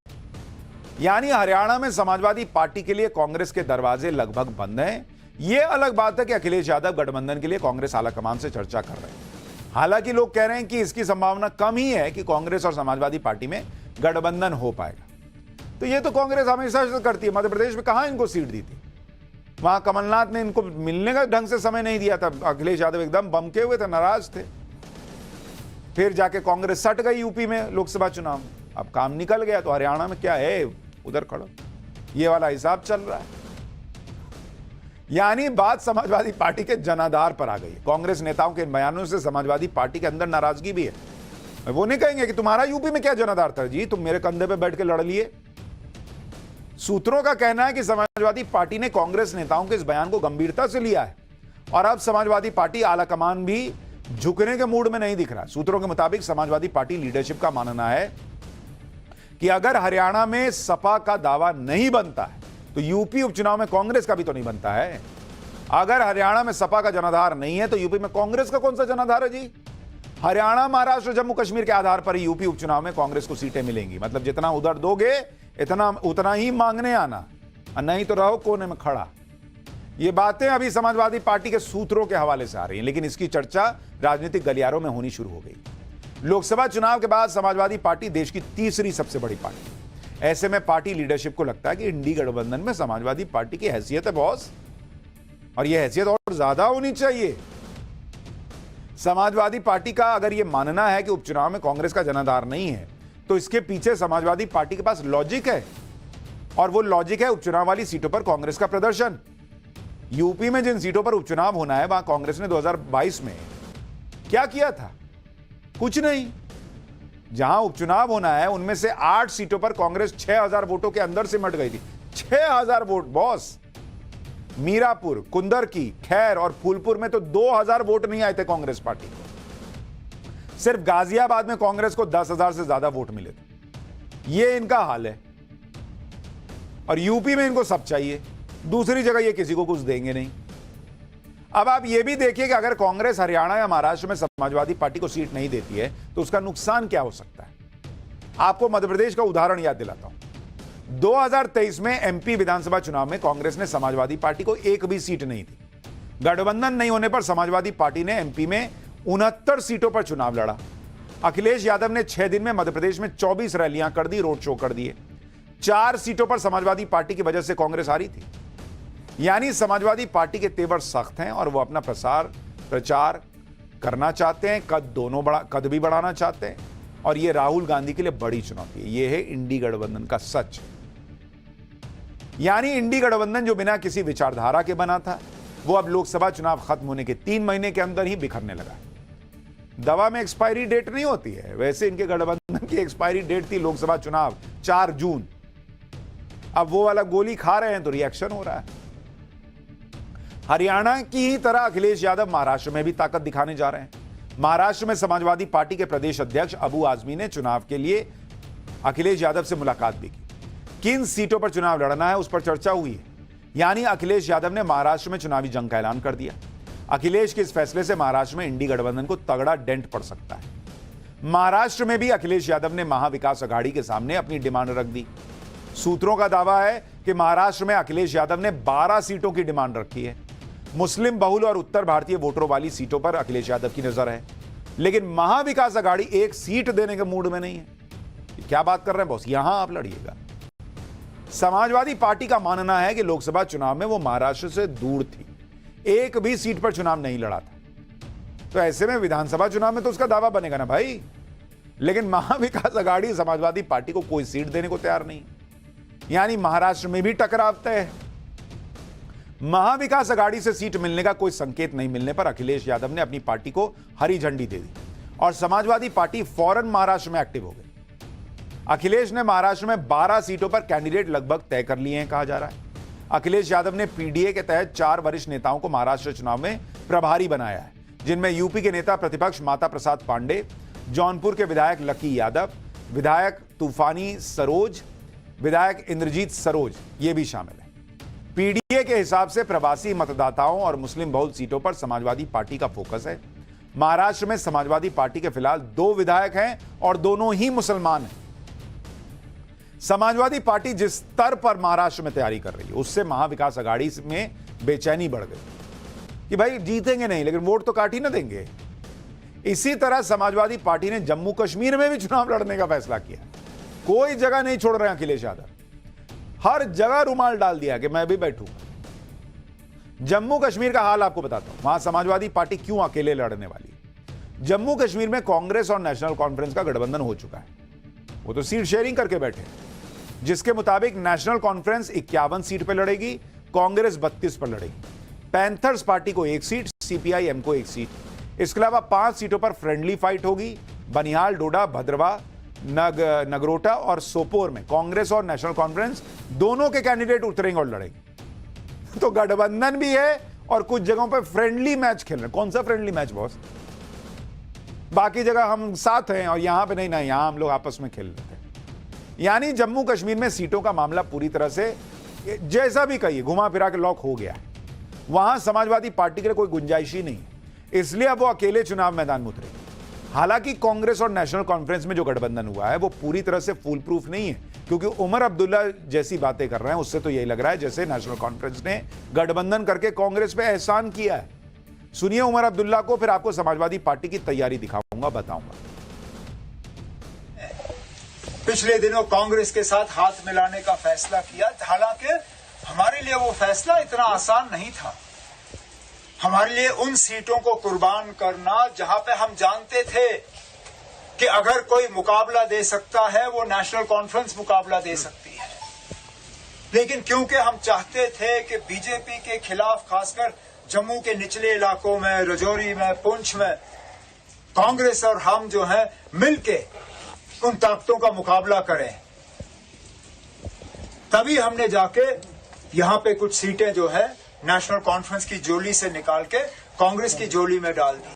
यानी हरियाणा में समाजवादी पार्टी के लिए कांग्रेस के दरवाजे लगभग बंद हैं। यह अलग बात है कि अखिलेश यादव गठबंधन के लिए कांग्रेस आलाकमान से चर्चा कर रहे हैं। हालांकि लोग कह रहे हैं कि इसकी संभावना कम ही है कि कांग्रेस और समाजवादी पार्टी में गठबंधन हो पाएगा। तो यह तो कांग्रेस हमेशा से करती है। मध्य प्रदेश में कहां इनको सीट दी थी? वहां कमलनाथ ने इनको मिलने का ढंग से समय नहीं दिया था। अखिलेश यादव एकदम बमके हुए थे, नाराज थे। फिर जाके कांग्रेस सट गई यूपी में लोकसभा चुनाव। अब काम निकल गया तो हरियाणा में क्या है, उधर खड़ो। ये वाला हिसाब चल रहा है। यानी बात समाजवादी पार्टी के जनाधार पर आ गई। कांग्रेस नेताओं के इन बयानों से समाजवादी पार्टी के अंदर नाराजगी भी है। वो नहीं कहेंगे कि तुम्हारा यूपी में क्या जनाधार था जी, तुम मेरे कंधे पे बैठ के लड़ लिए। सूत्रों का कहना है कि समाजवादी पार्टी ने कांग्रेस नेताओं के इस बयान को गंभीरता से लिया है और अब समाजवादी पार्टी आलाकमान भी झुकने के मूड में नहीं दिख रहा। सूत्रों के मुताबिक समाजवादी पार्टी लीडरशिप का मानना है कि अगर हरियाणा में सपा का दावा नहीं बनता है तो यूपी उपचुनाव में कांग्रेस का भी तो नहीं बनता है। अगर हरियाणा में सपा का जनाधार नहीं है तो यूपी में कांग्रेस का कौन सा जनाधार है जी? हरियाणा, महाराष्ट्र, जम्मू कश्मीर के आधार पर ही यूपी उपचुनाव में कांग्रेस को सीटें मिलेंगी। मतलब जितना उधर दोगे उतना ही मांगने आना, नहीं तो रहो कोने में खड़ा। ये बातें अभी समाजवादी पार्टी के सूत्रों के हवाले से आ रही हैं, लेकिन इसकी चर्चा राजनीतिक गलियारों में होनी शुरू हो गई। लोकसभा चुनाव के बाद समाजवादी पार्टी देश की तीसरी सबसे बड़ी पार्टी। ऐसे में पार्टी लीडरशिप को लगता है कि इंडी गठबंधन में समाजवादी पार्टी की हैसियत है बॉस, और यह हैसियत और ज्यादा होनी चाहिए। समाजवादी पार्टी का अगर यह मानना है कि उपचुनाव में कांग्रेस का जनाधार नहीं है तो इसके पीछे समाजवादी पार्टी के पास लॉजिक है, और वो लॉजिक है उपचुनाव वाली सीटों पर कांग्रेस का प्रदर्शन। यूपी में जिन सीटों पर उपचुनाव होना है वहां कांग्रेस ने 2022 में क्या किया था? कुछ नहीं। जहां उपचुनाव होना है उनमें से 8 सीटों पर कांग्रेस 6000 वोटों के अंदर सिमट गई थी। 6000 वोट बॉस। मीरापुर, कुंदरकी, खैर और फूलपुर में तो 2000 वोट नहीं आए थे कांग्रेस पार्टी को। सिर्फ गाजियाबाद में कांग्रेस को 10,000 से ज्यादा वोट मिले थे। यह इनका हाल है, और यूपी में इनको सब चाहिए, दूसरी जगह ये किसी को कुछ देंगे नहीं। अब आप ये भी देखिए कि अगर कांग्रेस हरियाणा या महाराष्ट्र में समाजवादी पार्टी को सीट नहीं देती है तो उसका नुकसान क्या हो सकता है। आपको मध्य प्रदेश का उदाहरण याद दिलाता हूं। 2023 में एमपी विधानसभा चुनाव में कांग्रेस ने समाजवादी पार्टी को एक भी सीट नहीं दी। गठबंधन नहीं होने पर समाजवादी पार्टी ने एमपी में 69 सीटों पर चुनाव लड़ा। अखिलेश यादव ने 6 दिन में मध्य प्रदेश में 24 रैलियां कर दी, रोड शो कर दिए। 4 सीटों पर समाजवादी पार्टी की वजह से कांग्रेस हारी थी। यानी समाजवादी पार्टी के तेवर सख्त हैं और वो अपना प्रचार करना चाहते हैं, कद भी बढ़ाना चाहते हैं, और ये राहुल गांधी के लिए बड़ी चुनौती है। ये है इंडी गठबंधन का सच। यानी इंडी गठबंधन जो बिना किसी विचारधारा के बना था, वो अब लोकसभा चुनाव खत्म होने के 3 महीने के अंदर ही बिखरने लगा। दवा में एक्सपायरी डेट नहीं होती है, वैसे इनके गठबंधन की एक्सपायरी डेट थी लोकसभा चुनाव 4 जून। अब वो वाला गोली खा रहे हैं तो रिएक्शन हो रहा है। हरियाणा की ही तरह अखिलेश यादव महाराष्ट्र में भी ताकत दिखाने जा रहे हैं। महाराष्ट्र में समाजवादी पार्टी के प्रदेश अध्यक्ष अबू आजमी ने चुनाव के लिए अखिलेश यादव से मुलाकात भी की। किन सीटों पर चुनाव लड़ना है उस पर चर्चा हुई है। यानी अखिलेश यादव ने महाराष्ट्र में चुनावी जंग का ऐलान कर दिया। अखिलेश के इस फैसले से महाराष्ट्र में इंडी गठबंधन को तगड़ा डेंट पड़ सकता है। महाराष्ट्र में भी अखिलेश यादव ने महाविकास अघाड़ी के सामने अपनी डिमांड रख दी। सूत्रों का दावा है कि महाराष्ट्र में अखिलेश यादव ने 12 सीटों की डिमांड रखी है। मुस्लिम बहुल और उत्तर भारतीय वोटरों वाली सीटों पर अखिलेश यादव की नजर है, लेकिन महाविकास अघाड़ी 1 सीट देने के मूड में नहीं है। क्या बात कर रहे हैं बॉस, यहां आप लड़िएगा। समाजवादी पार्टी का मानना है कि लोकसभा चुनाव में वो महाराष्ट्र से दूर थी, 1 भी सीट पर चुनाव नहीं लड़ा था। तो ऐसे में विधानसभा चुनाव में तो उसका दावा बनेगा ना भाई। लेकिन महाविकास अघाड़ी समाजवादी पार्टी को कोई सीट देने को तैयार नहीं, यानी महाराष्ट्र में भी टकराव तय है। महाविकास अघाड़ी से सीट मिलने का कोई संकेत नहीं मिलने पर अखिलेश यादव ने अपनी पार्टी को हरी झंडी दे दी और समाजवादी पार्टी फौरन महाराष्ट्र में एक्टिव हो गई। अखिलेश ने महाराष्ट्र में 12 सीटों पर कैंडिडेट लगभग तय कर लिए हैं कहा जा रहा है। अखिलेश यादव ने पीडीए के तहत 4 वरिष्ठ नेताओं को महाराष्ट्र चुनाव में प्रभारी बनाया है, जिनमें यूपी के नेता प्रतिपक्ष माता प्रसाद पांडे, जौनपुर के विधायक लकी यादव, विधायक तूफानी सरोज, विधायक इंद्रजीत सरोज ये भी शामिल है। पीडीए के हिसाब से प्रवासी मतदाताओं और मुस्लिम बहुल सीटों पर समाजवादी पार्टी का फोकस है। महाराष्ट्र में समाजवादी पार्टी के फिलहाल 2 विधायक हैं और दोनों ही मुसलमान हैं। समाजवादी पार्टी जिस स्तर पर महाराष्ट्र में तैयारी कर रही है, उससे महाविकास अघाड़ी में बेचैनी बढ़ गई कि भाई जीतेंगे नहीं लेकिन वोट तो काट ही ना देंगे। इसी तरह समाजवादी पार्टी ने जम्मू कश्मीर में भी चुनाव लड़ने का फैसला किया। कोई जगह नहीं छोड़ रहे अखिलेश यादव, हर जगह रुमाल डाल दिया कि मैं भी बैठूंगा। जम्मू कश्मीर का हाल आपको बताता हूं, वहां समाजवादी पार्टी क्यों अकेले लड़ने वाली है। जम्मू कश्मीर में कांग्रेस और नेशनल कॉन्फ्रेंस का गठबंधन हो चुका है। वो तो सीट शेयरिंग करके बैठे, जिसके मुताबिक नेशनल कॉन्फ्रेंस 51 सीट पर लड़ेगी, कांग्रेस 32 पर लड़ेगी। पैंथर्स पार्टी को 1 सीट, सीपीआई-एम को 1 सीट। इसके अलावा 5 सीटों पर फ्रेंडली फाइट होगी। बनिहाल, डोडा, भद्रवा, नगरोटा और सोपोर में कांग्रेस और नेशनल कॉन्फ्रेंस दोनों के कैंडिडेट उतरेंगे और लड़ेंगे। तो गठबंधन भी है और कुछ जगहों पर फ्रेंडली मैच खेल रहे हैं। कौन सा फ्रेंडली मैच बॉस? बाकी जगह हम साथ हैं और यहां पे नहीं ना, यहां हम लोग आपस में खेल रहे हैं। यानी जम्मू कश्मीर में सीटों का मामला पूरी तरह से जैसा भी कहिए घुमा फिरा के लॉक हो गया है। वहां समाजवादी पार्टी के लिए कोई गुंजाइश ही नहीं है, इसलिए अब वो अकेले चुनाव मैदान में उतरे। हालांकि कांग्रेस और नेशनल कॉन्फ्रेंस में जो गठबंधन हुआ है वो पूरी तरह से फूल प्रूफ नहीं है, क्योंकि उमर अब्दुल्ला जैसी बातें कर रहे हैं उससे तो यही लग रहा है जैसे नेशनल कॉन्फ्रेंस ने गठबंधन करके कांग्रेस पे एहसान किया है। सुनिए उमर अब्दुल्ला को, फिर आपको समाजवादी पार्टी की तैयारी दिखाऊंगा, बताऊंगा। पिछले दिनों कांग्रेस के साथ हाथ मिलाने का फैसला किया, हालांकि हमारे लिए वो फैसला इतना आसान नहीं था। हमारे लिए उन सीटों को कुर्बान करना जहां पे हम जानते थे कि अगर कोई मुकाबला दे सकता है वो नेशनल कॉन्फ्रेंस मुकाबला दे सकती है, लेकिन क्योंकि हम चाहते थे कि बीजेपी के खिलाफ खासकर जम्मू के निचले इलाकों में, रजौरी में, पुंछ में कांग्रेस और हम जो है मिलके उन ताकतों का मुकाबला करें, तभी हमने जाके यहां पे कुछ सीटें जो है नेशनल कॉन्फ्रेंस की झोली से निकाल के कांग्रेस की झोली में डाल दी।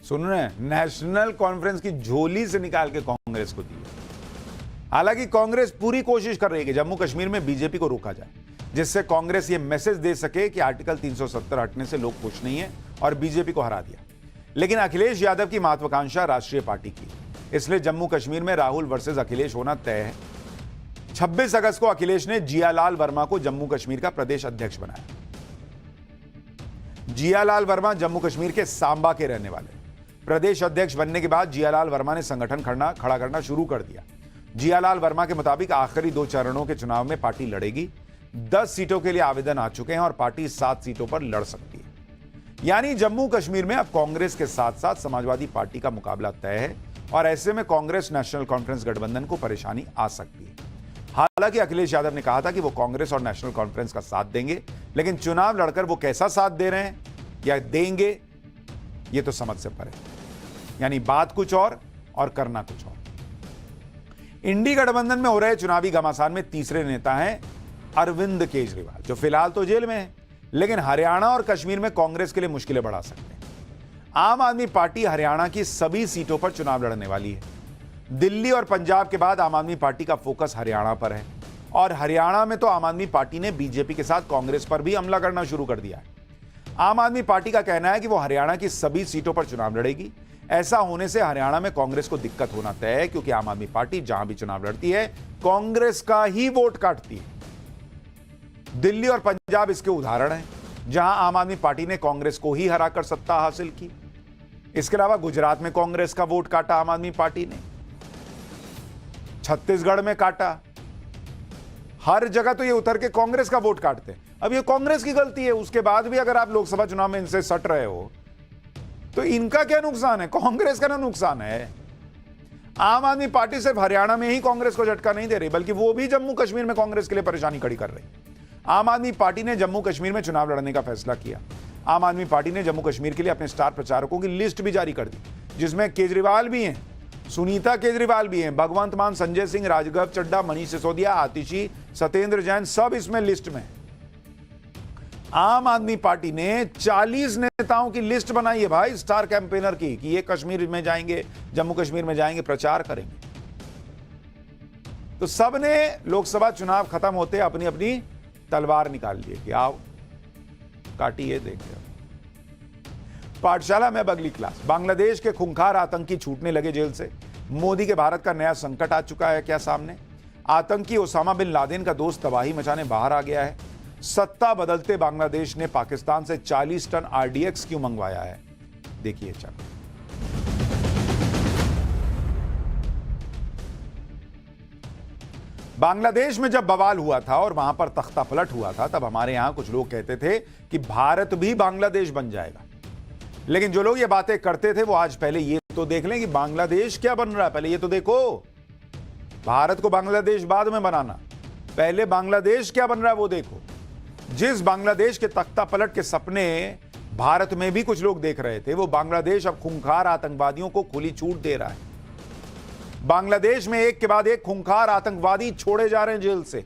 सुन रहे हैं, नेशनल कॉन्फ्रेंस की झोली से निकाल के कांग्रेस को दी। हालांकि कांग्रेस पूरी कोशिश कर रही है कि जम्मू कश्मीर में बीजेपी को रोका जाए, जिससे कांग्रेस ये मैसेज दे सके कि आर्टिकल 370 हटने से लोग खुश नहीं है और बीजेपी को हरा दिया। लेकिन अखिलेश यादव की महत्वाकांक्षा राष्ट्रीय पार्टी की, इसलिए जम्मू कश्मीर में राहुल वर्सेस अखिलेश होना तय है। 26 अगस्त को अखिलेश ने जियालाल वर्मा को जम्मू कश्मीर का प्रदेश अध्यक्ष बनाया। जियालाल वर्मा जम्मू कश्मीर के सांबा के रहने वाले। प्रदेश अध्यक्ष बनने के बाद जियालाल वर्मा ने संगठन खड़ा करना शुरू कर दिया। जियालाल वर्मा के मुताबिक आखिरी 2 चरणों के चुनाव में पार्टी लड़ेगी। 10 सीटों के लिए आवेदन आ चुके हैं और पार्टी 7 सीटों पर लड़ सकती है। यानी जम्मू कश्मीर में अब कांग्रेस के साथ साथ समाजवादी पार्टी का मुकाबला तय है और ऐसे में कांग्रेस नेशनल कॉन्फ्रेंस गठबंधन को परेशानी आ सकती है। हालांकि अखिलेश यादव ने कहा था कि वो कांग्रेस और नेशनल कॉन्फ्रेंस का साथ देंगे, लेकिन चुनाव लड़कर वो कैसा साथ दे रहे हैं या देंगे ये तो समझ से परे। यानी बात कुछ और करना कुछ और। इंडी गठबंधन में हो रहे चुनावी घमासान में तीसरे नेता हैं अरविंद केजरीवाल, जो फिलहाल तो जेल में है, लेकिन हरियाणा और कश्मीर में कांग्रेस के लिए मुश्किलें बढ़ा सकते हैं। आम आदमी पार्टी हरियाणा की सभी सीटों पर चुनाव लड़ने वाली है। दिल्ली और पंजाब के बाद आम आदमी पार्टी का फोकस हरियाणा पर है और हरियाणा में तो आम आदमी पार्टी ने बीजेपी के साथ कांग्रेस पर भी हमला करना शुरू कर दिया है। आम आदमी पार्टी का कहना है कि वो हरियाणा की सभी सीटों पर चुनाव लड़ेगी। ऐसा होने से हरियाणा में कांग्रेस को दिक्कत होना तय है, क्योंकि आम आदमी पार्टी जहां भी चुनाव लड़ती है कांग्रेस का ही वोट काटती है। दिल्ली और पंजाब इसके उदाहरण हैं, जहां आम आदमी पार्टी ने कांग्रेस को ही हराकर सत्ता हासिल की। इसके अलावा गुजरात में कांग्रेस का वोट काटा आम आदमी पार्टी ने, छत्तीसगढ़ में काटा, हर जगह तो ये उतर के कांग्रेस का वोट काटते हैं। अब ये कांग्रेस की गलती है, उसके बाद भी अगर आप लोकसभा चुनाव में इनसे सट रहे हो तो इनका क्या नुकसान है, कांग्रेस का ना नुकसान है। आम आदमी पार्टी सिर्फ हरियाणा में ही कांग्रेस को झटका नहीं दे रही, बल्कि वो भी जम्मू कश्मीर में कांग्रेस के लिए परेशानी खड़ी कर रही। आम आदमी पार्टी ने जम्मू कश्मीर में चुनाव लड़ने का फैसला किया। आम आदमी पार्टी ने जम्मू कश्मीर के लिए अपने स्टार प्रचारकों की लिस्ट भी जारी कर दी, जिसमें केजरीवाल भी हैं, सुनीता केजरीवाल भी हैं, भगवंत मान, संजय सिंह, राजगढ़ चड्ढा, मनीष सिसोदिया, आतिशी, सत्येंद्र जैन, सब इसमें लिस्ट में। आम आदमी पार्टी ने 40 नेताओं की लिस्ट बनाई है भाई, स्टार कैंपेनर की, कि ये कश्मीर में जाएंगे, जम्मू कश्मीर में जाएंगे, प्रचार करेंगे। तो सबने लोकसभा चुनाव खत्म होते अपनी अपनी तलवार निकाल लिए कि आओ काटिए देखिए। पाठशाला में अब अगली क्लास। बांग्लादेश के खूंखार आतंकी छूटने लगे जेल से। मोदी के भारत का नया संकट आ चुका है क्या सामने? आतंकी ओसामा बिन लादेन का दोस्त तबाही मचाने बाहर आ गया है। सत्ता बदलते बांग्लादेश ने पाकिस्तान से 40 टन आरडीएक्स क्यों मंगवाया है, देखिए चल। बांग्लादेश में जब बवाल हुआ था और वहां पर तख्ता पलट हुआ था, तब हमारे यहां कुछ लोग कहते थे कि भारत भी बांग्लादेश बन जाएगा। लेकिन जो लोग ये बातें करते थे वो आज पहले ये तो देख लें कि बांग्लादेश क्या बन रहा है, पहले ये तो देखो। भारत को बांग्लादेश बाद में बनाना, पहले बांग्लादेश क्या बन रहा है वो देखो। जिस बांग्लादेश के तख्ता पलट के सपने भारत में भी कुछ लोग देख रहे थे, वो बांग्लादेश अब खूंखार आतंकवादियों को खुली छूट दे रहा है। बांग्लादेश में एक के बाद एक खूंखार आतंकवादी छोड़े जा रहे हैं जेल से,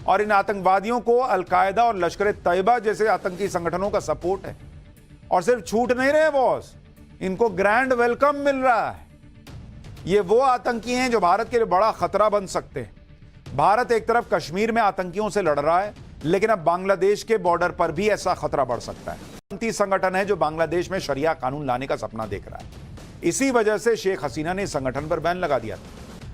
और इन आतंकवादियों को अलकायदा और लश्कर तैयबा जैसे आतंकी संगठनों का सपोर्ट है। और सिर्फ छूट नहीं रहे बॉस, इनको ग्रैंड वेलकम मिल रहा है। ये वो आतंकी हैं जो भारत के लिए बड़ा खतरा बन सकते हैं। भारत एक तरफ कश्मीर में आतंकियों से लड़ रहा है, लेकिन अब बांग्लादेश के बॉर्डर पर भी ऐसा खतरा बढ़ सकता है। आतंकी संगठन है जो बांग्लादेश में शरिया कानून लाने का सपना देख रहा है। इसी वजह से शेख हसीना ने इस संगठन पर बैन लगा दिया था,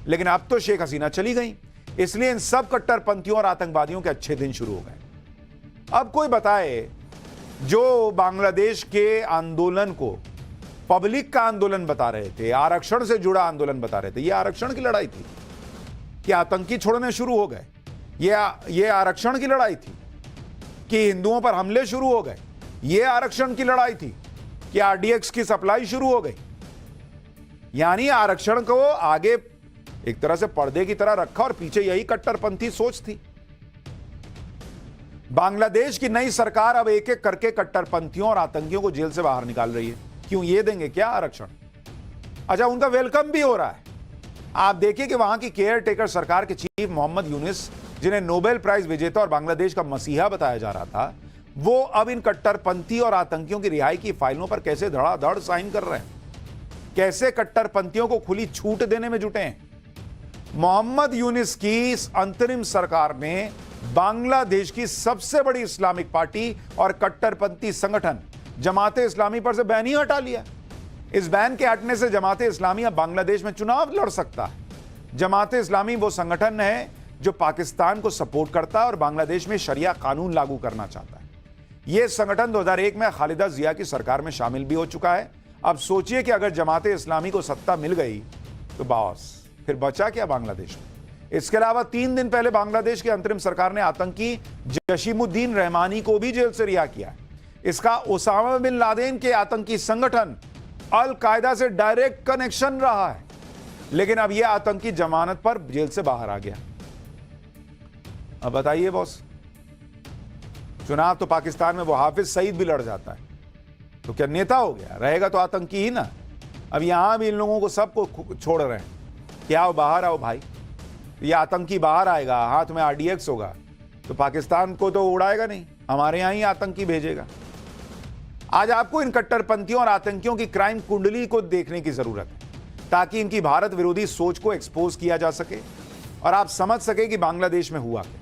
लेकिन अब तो शेख हसीना चली गई, इसलिए इन सब कट्टरपंथियों और आतंकवादियों के अच्छे दिन शुरू हो गए। अब कोई बताए जो बांग्लादेश के आंदोलन को पब्लिक का आंदोलन बता रहे थे, आरक्षण से जुड़ा आंदोलन बता रहे थे, ये आरक्षण की लड़ाई थी कि आतंकी छोड़ने शुरू हो गए, ये आरक्षण की लड़ाई थी कि हिंदुओं पर हमले शुरू हो गए, ये आरक्षण की लड़ाई थी कि आरडीएक्स की सप्लाई शुरू हो गई। यानी आरक्षण को आगे एक तरह से पर्दे की तरह रखा और पीछे यही कट्टरपंथी सोच थी। बांग्लादेश की नई सरकार अब एक एक करके कट्टरपंथियों और आतंकियों को जेल से बाहर निकाल रही है। क्यों? ये देंगे क्या आरक्षण? अच्छा, उनका वेलकम भी हो रहा है। आप देखिए कि वहां की केयर टेकर सरकार के चीफ मोहम्मद यूनिस, जिन्हें नोबेल प्राइज विजेता और बांग्लादेश का मसीहा बताया जा रहा था, वो अब इन कट्टरपंथी और आतंकियों की रिहाई की फाइलों पर कैसे धड़ाधड़ साइन कर रहे हैं, कैसे कट्टरपंथियों को खुली छूट देने में जुटे हैं। मोहम्मद यूनिस की इस अंतरिम सरकार ने बांग्लादेश की सबसे बड़ी इस्लामिक पार्टी और कट्टरपंथी संगठन जमाते इस्लामी पर से बैन ही हटा लिया। इस बैन के हटने से जमाते इस्लामी अब बांग्लादेश में चुनाव लड़ सकता है। जमाते इस्लामी वो संगठन है जो पाकिस्तान को सपोर्ट करता है और बांग्लादेश में शरिया कानून लागू करना चाहता है। यह संगठन 2001 में खालिदा जिया की सरकार में शामिल भी हो चुका है। अब सोचिए कि अगर जमाते इस्लामी को सत्ता मिल गई तो बॉस फिर बचा क्या बांग्लादेश में? इसके अलावा 3 दिन पहले बांग्लादेश की अंतरिम सरकार ने आतंकी जशीमुद्दीन रहमानी को भी जेल से रिहा किया। इसका ओसामा बिन लादेन के आतंकी संगठन अल कायदा से डायरेक्ट कनेक्शन रहा है, लेकिन अब यह आतंकी जमानत पर जेल से बाहर आ गया। अब बताइए बॉस, चुनाव तो पाकिस्तान में वो हाफिज सईद भी लड़ जाता है तो क्या नेता हो गया? रहेगा तो आतंकी ही ना। अब यहां भी इन लोगों को सबको छोड़ रहे हैं कि आओ बाहर आओ भाई, ये आतंकी बाहर आएगा, हाथ में RDX होगा तो पाकिस्तान को तो उड़ाएगा नहीं, हमारे यहां ही आतंकी भेजेगा। आज आपको इन कट्टरपंथियों और आतंकियों की क्राइम कुंडली को देखने की जरूरत है ताकि इनकी भारत विरोधी सोच को एक्सपोज किया जा सके और आप समझ सके कि बांग्लादेश में हुआ क्या।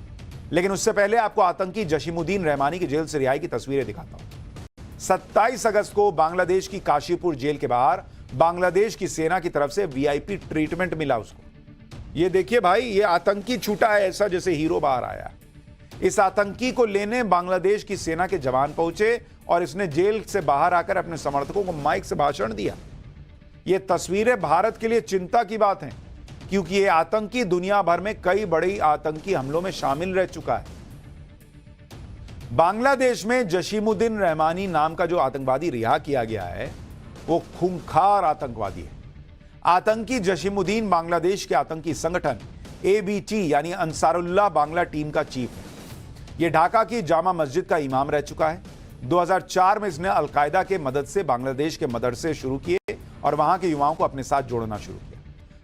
लेकिन उससे पहले आपको आतंकी जशीमुद्दीन रहमानी की जेल से रिहाई की तस्वीरें दिखाता हूं। 27 अगस्त को बांग्लादेश की काशीपुर जेल के बाहर बांग्लादेश की सेना की तरफ से VIP ट्रीटमेंट मिला उसको। ये देखिए भाई, ये आतंकी छूटा है ऐसा जैसे हीरो बाहर आया। इस आतंकी को लेने बांग्लादेश की सेना के जवान पहुंचे और इसने जेल से बाहर आकर अपने समर्थकों को माइक से भाषण दिया। ये तस्वीरें भारत के लिए चिंता की बात हैं क्योंकि ये आतंकी दुनिया भर में कई बड़ी आतंकी हमलों में शामिल रह चुका है। बांग्लादेश में जशीमुद्दीन रहमानी नाम का जो आतंकवादी रिहा किया गया है वो खूंखार आतंकवादी है। आतंकी जशीमुद्दीन बांग्लादेश के आतंकी संगठन ABT यानी अंसारुल्लाह बांग्ला टीम का चीफ है। यह ढाका की जामा मस्जिद का इमाम रह चुका है। 2004 में इसने अल कायदा के मदद से बांग्लादेश के मदरसे शुरू किए और वहां के युवाओं को अपने साथ जोड़ना शुरू किया।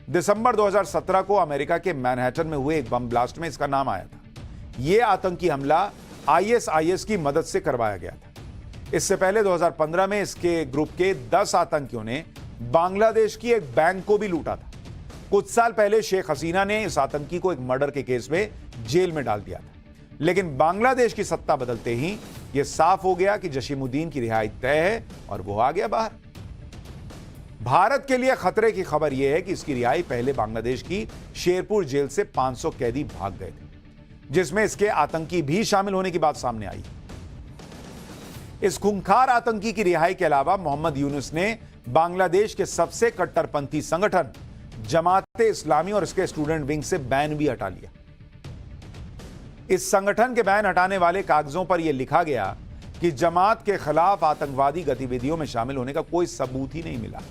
दिसंबर 2017 को अमेरिका के मैनहट्टन में हुए एक बम ब्लास्ट में इसका नाम आया था। यह आतंकी हमला ISIS की मदद से करवाया गया था। इससे पहले 2015 में इसके ग्रुप के 10 आतंकियों ने बांग्लादेश की एक बैंक को भी लूटा था। कुछ साल पहले शेख हसीना ने इस आतंकी को एक मर्डर के केस में जेल में डाल दिया था, लेकिन बांग्लादेश की सत्ता बदलते ही यह साफ हो गया कि जशीमुद्दीन की रिहाई तय है और वो आ गया बाहर। भारत के लिए खतरे की खबर यह है कि इसकी रिहाई पहले बांग्लादेश की शेरपुर जेल से 500 कैदी भाग गए थे, जिसमें इसके आतंकी भी शामिल होने की बात सामने आई। इस खूंखार आतंकी की रिहाई के अलावा मोहम्मद यूनुस ने बांग्लादेश के सबसे कट्टरपंथी संगठन जमाते इस्लामी और इसके स्टूडेंट विंग से बैन भी हटा लिया। इस संगठन के बैन हटाने वाले कागजों पर यह लिखा गया कि जमात के खिलाफ आतंकवादी गतिविधियों में शामिल होने का कोई सबूत ही नहीं मिला।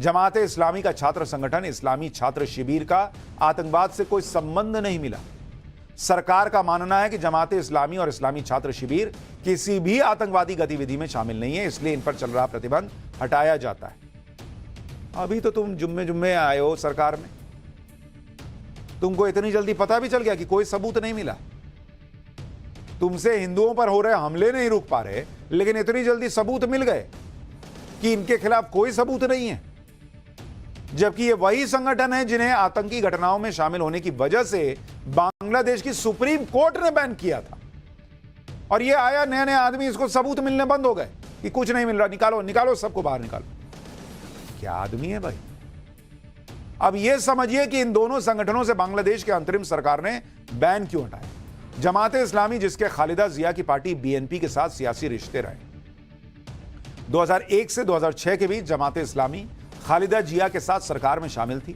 जमाते इस्लामी का छात्र संगठन इस्लामी छात्र शिविर का आतंकवाद से कोई संबंध नहीं मिला। सरकार का मानना है कि जमाते इस्लामी और इस्लामी छात्र शिविर किसी भी आतंकवादी गतिविधि में शामिल नहीं है, इसलिए इन पर चल रहा प्रतिबंध हटाया जाता है। अभी तो तुम जुम्मे आए हो सरकार में, तुमको इतनी जल्दी पता भी चल गया कि कोई सबूत नहीं मिला। तुमसे हिंदुओं पर हो रहे हमले नहीं रुक पा रहे, लेकिन इतनी जल्दी सबूत मिल गए कि इनके खिलाफ कोई सबूत नहीं है, जबकि ये वही संगठन है जिन्हें आतंकी घटनाओं में शामिल होने की वजह से बांग्लादेश की सुप्रीम कोर्ट ने बैन किया था। और ये आया नया नया आदमी, इसको सबूत मिलने बंद हो गए कि कुछ नहीं मिल रहा, निकालो निकालो, सबको बाहर निकालो। क्या आदमी है भाई। अब यह समझिए कि इन दोनों संगठनों से बांग्लादेश के अंतरिम सरकार ने बैन क्यों हटाया। जमाते इस्लामी, जिसके खालिदा जिया की पार्टी BNP के साथ सियासी रिश्ते रहे, 2001 से 2006 के बीच जमाते इस्लामी खालिदा जिया के साथ सरकार में शामिल थी।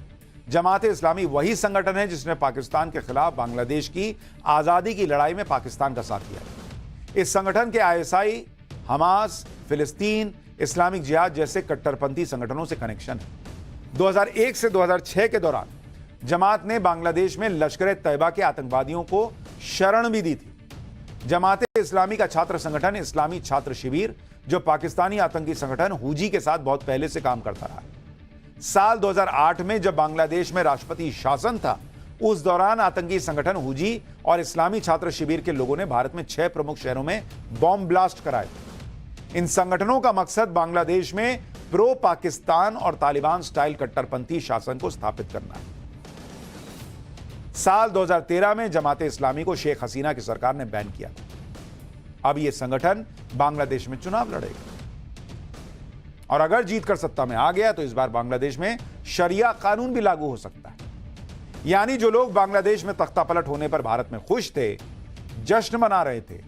जमाते इस्लामी वही संगठन है जिसने पाकिस्तान के खिलाफ बांग्लादेश की आजादी की लड़ाई में पाकिस्तान का साथ दिया। इस संगठन के ISI, हमास, फिलिस्तीन, इस्लामिक जिहाद जैसे कट्टरपंथी संगठनों से कनेक्शन है। 2001 से 2006 के दौरान जमात ने बांग्लादेश में लश्कर-ए-तैयबा के आतंकवादियों को शरण भी दी थी। जमाते इस्लामी का छात्र संगठन इस्लामी छात्र शिविर, जो पाकिस्तानी आतंकी संगठन हुजी के साथ बहुत पहले से काम करता रहा। साल 2008 में जब बांग्लादेश में राष्ट्रपति शासन था, उस दौरान आतंकी संगठन हुजी और इस्लामी छात्र शिविर के लोगों ने भारत में 6 प्रमुख शहरों में बॉम्ब ब्लास्ट कराए थे। इन संगठनों का मकसद बांग्लादेश में प्रो पाकिस्तान और तालिबान स्टाइल कट्टरपंथी शासन को स्थापित करना है। साल 2013 में जमाते इस्लामी को शेख हसीना की सरकार ने बैन किया था। अब यह संगठन बांग्लादेश में चुनाव लड़ेगा और अगर जीतकर सत्ता में आ गया तो इस बार बांग्लादेश में शरिया कानून भी लागू हो सकता है। यानी जो लोग बांग्लादेश में तख्तापलट होने पर भारत में खुश थे, जश्न मना रहे थे,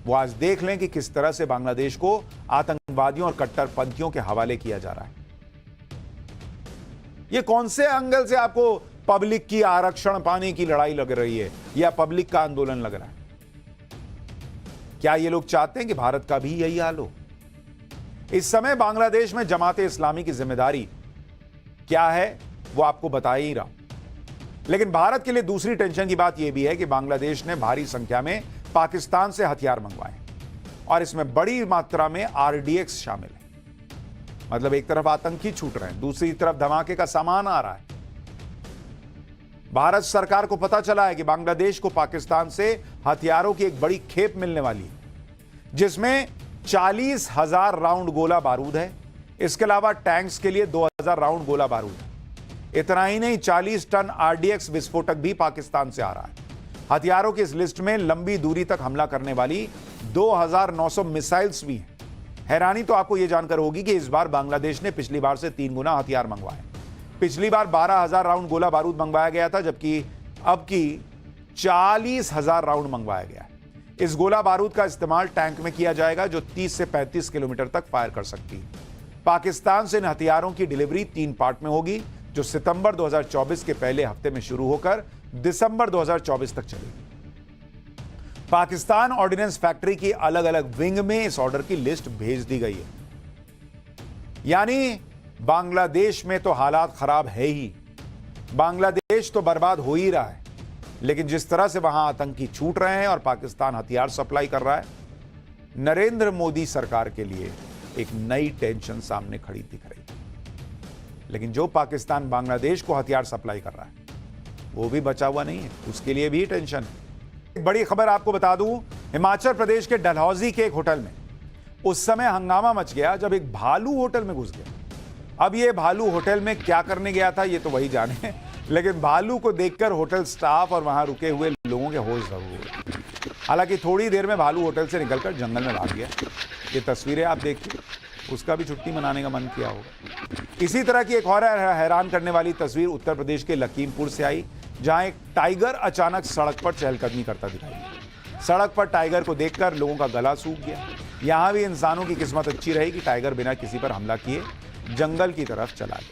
वो आज देख लें कि किस तरह से बांग्लादेश को आतंकवादियों और कट्टरपंथियों के हवाले किया जा रहा है। ये कौन से एंगल से आपको पब्लिक की आरक्षण पाने की लड़ाई लग रही है या पब्लिक का आंदोलन लग रहा है? क्या ये लोग चाहते हैं कि भारत का भी यही हाल हो? इस समय बांग्लादेश में जमाते इस्लामी की जिम्मेदारी क्या है वो आपको बता ही रहा हूं। लेकिन भारत के लिए दूसरी टेंशन की बात यह भी है कि बांग्लादेश ने भारी संख्या में पाकिस्तान से हथियार मंगवाए और इसमें बड़ी मात्रा में आरडीएक्स शामिल है। मतलब एक तरफ आतंकी छूट रहे हैं, दूसरी तरफ धमाके का सामान आ रहा है। भारत सरकार को पता चला है कि बांग्लादेश को पाकिस्तान से हथियारों की एक बड़ी खेप मिलने वाली है, जिसमें 40,000 राउंड गोला बारूद है। इसके अलावा टैंक्स के लिए 2,000 राउंड गोला बारूद है। इतना ही नहीं, 40 टन आरडीएक्स विस्फोटक भी पाकिस्तान से आ रहा है। हथियारों की इस लिस्ट में लंबी दूरी तक हमला करने वाली 2,900 मिसाइल्स भी हैं। हैरानी तो आपको यह जानकर होगी कि इस बार बांग्लादेश ने पिछली बार से 3 गुना हथियार मंगवाए। पिछली बार 12,000 राउंड गोला बारूद मंगवाया गया था, जबकि अब की 40,000 राउंड मंगवाया गया है। इस गोला बारूद का इस्तेमाल टैंक में किया जाएगा जो 30 से 35 किलोमीटर तक फायर कर सकती है। पाकिस्तान से इन हथियारों की डिलीवरी 3 पार्ट में होगी, जो सितंबर 2024 के पहले हफ्ते में शुरू होकर दिसंबर 2024 तक चलेगी। पाकिस्तान ऑर्डिनेंस फैक्ट्री की अलग अलग विंग में इस ऑर्डर की लिस्ट भेज दी गई है। यानी बांग्लादेश में तो हालात खराब है ही, बांग्लादेश तो बर्बाद हो ही रहा है, लेकिन जिस तरह से वहां आतंकी छूट रहे हैं और पाकिस्तान हथियार सप्लाई कर रहा है, नरेंद्र मोदी सरकार के लिए एक नई टेंशन सामने खड़ी दिख रही है। लेकिन जो पाकिस्तान बांग्लादेश को हथियार सप्लाई कर रहा है वो भी बचा हुआ नहीं है, उसके लिए भी टेंशन है। एक बड़ी खबर आपको बता दूं, हिमाचल प्रदेश के डलहौजी के एक होटल में उस समय हंगामा मच गया जब एक भालू होटल में घुस गया। अब ये भालू होटल में क्या करने गया था ये तो वही जाने, लेकिन भालू को देखकर होटल स्टाफ और वहां रुके हुए लोगों के होश जरूर हुए। हालांकि थोड़ी देर में भालू होटल से निकलकर जंगल में भाग गया। ये तस्वीरें आप देखिए, उसका भी छुट्टी मनाने का मन किया होगा। इसी तरह की एक और हैरान करने वाली तस्वीर उत्तर प्रदेश के लखीमपुर से आई, जहां एक टाइगर अचानक सड़क पर चहलकदमी करता दिखाई दिया। सड़क पर टाइगर को देखकर लोगों का गला सूख गया। यहां भी इंसानों की किस्मत अच्छी रही कि टाइगर बिना किसी पर हमला किए जंगल की तरफ चला गया।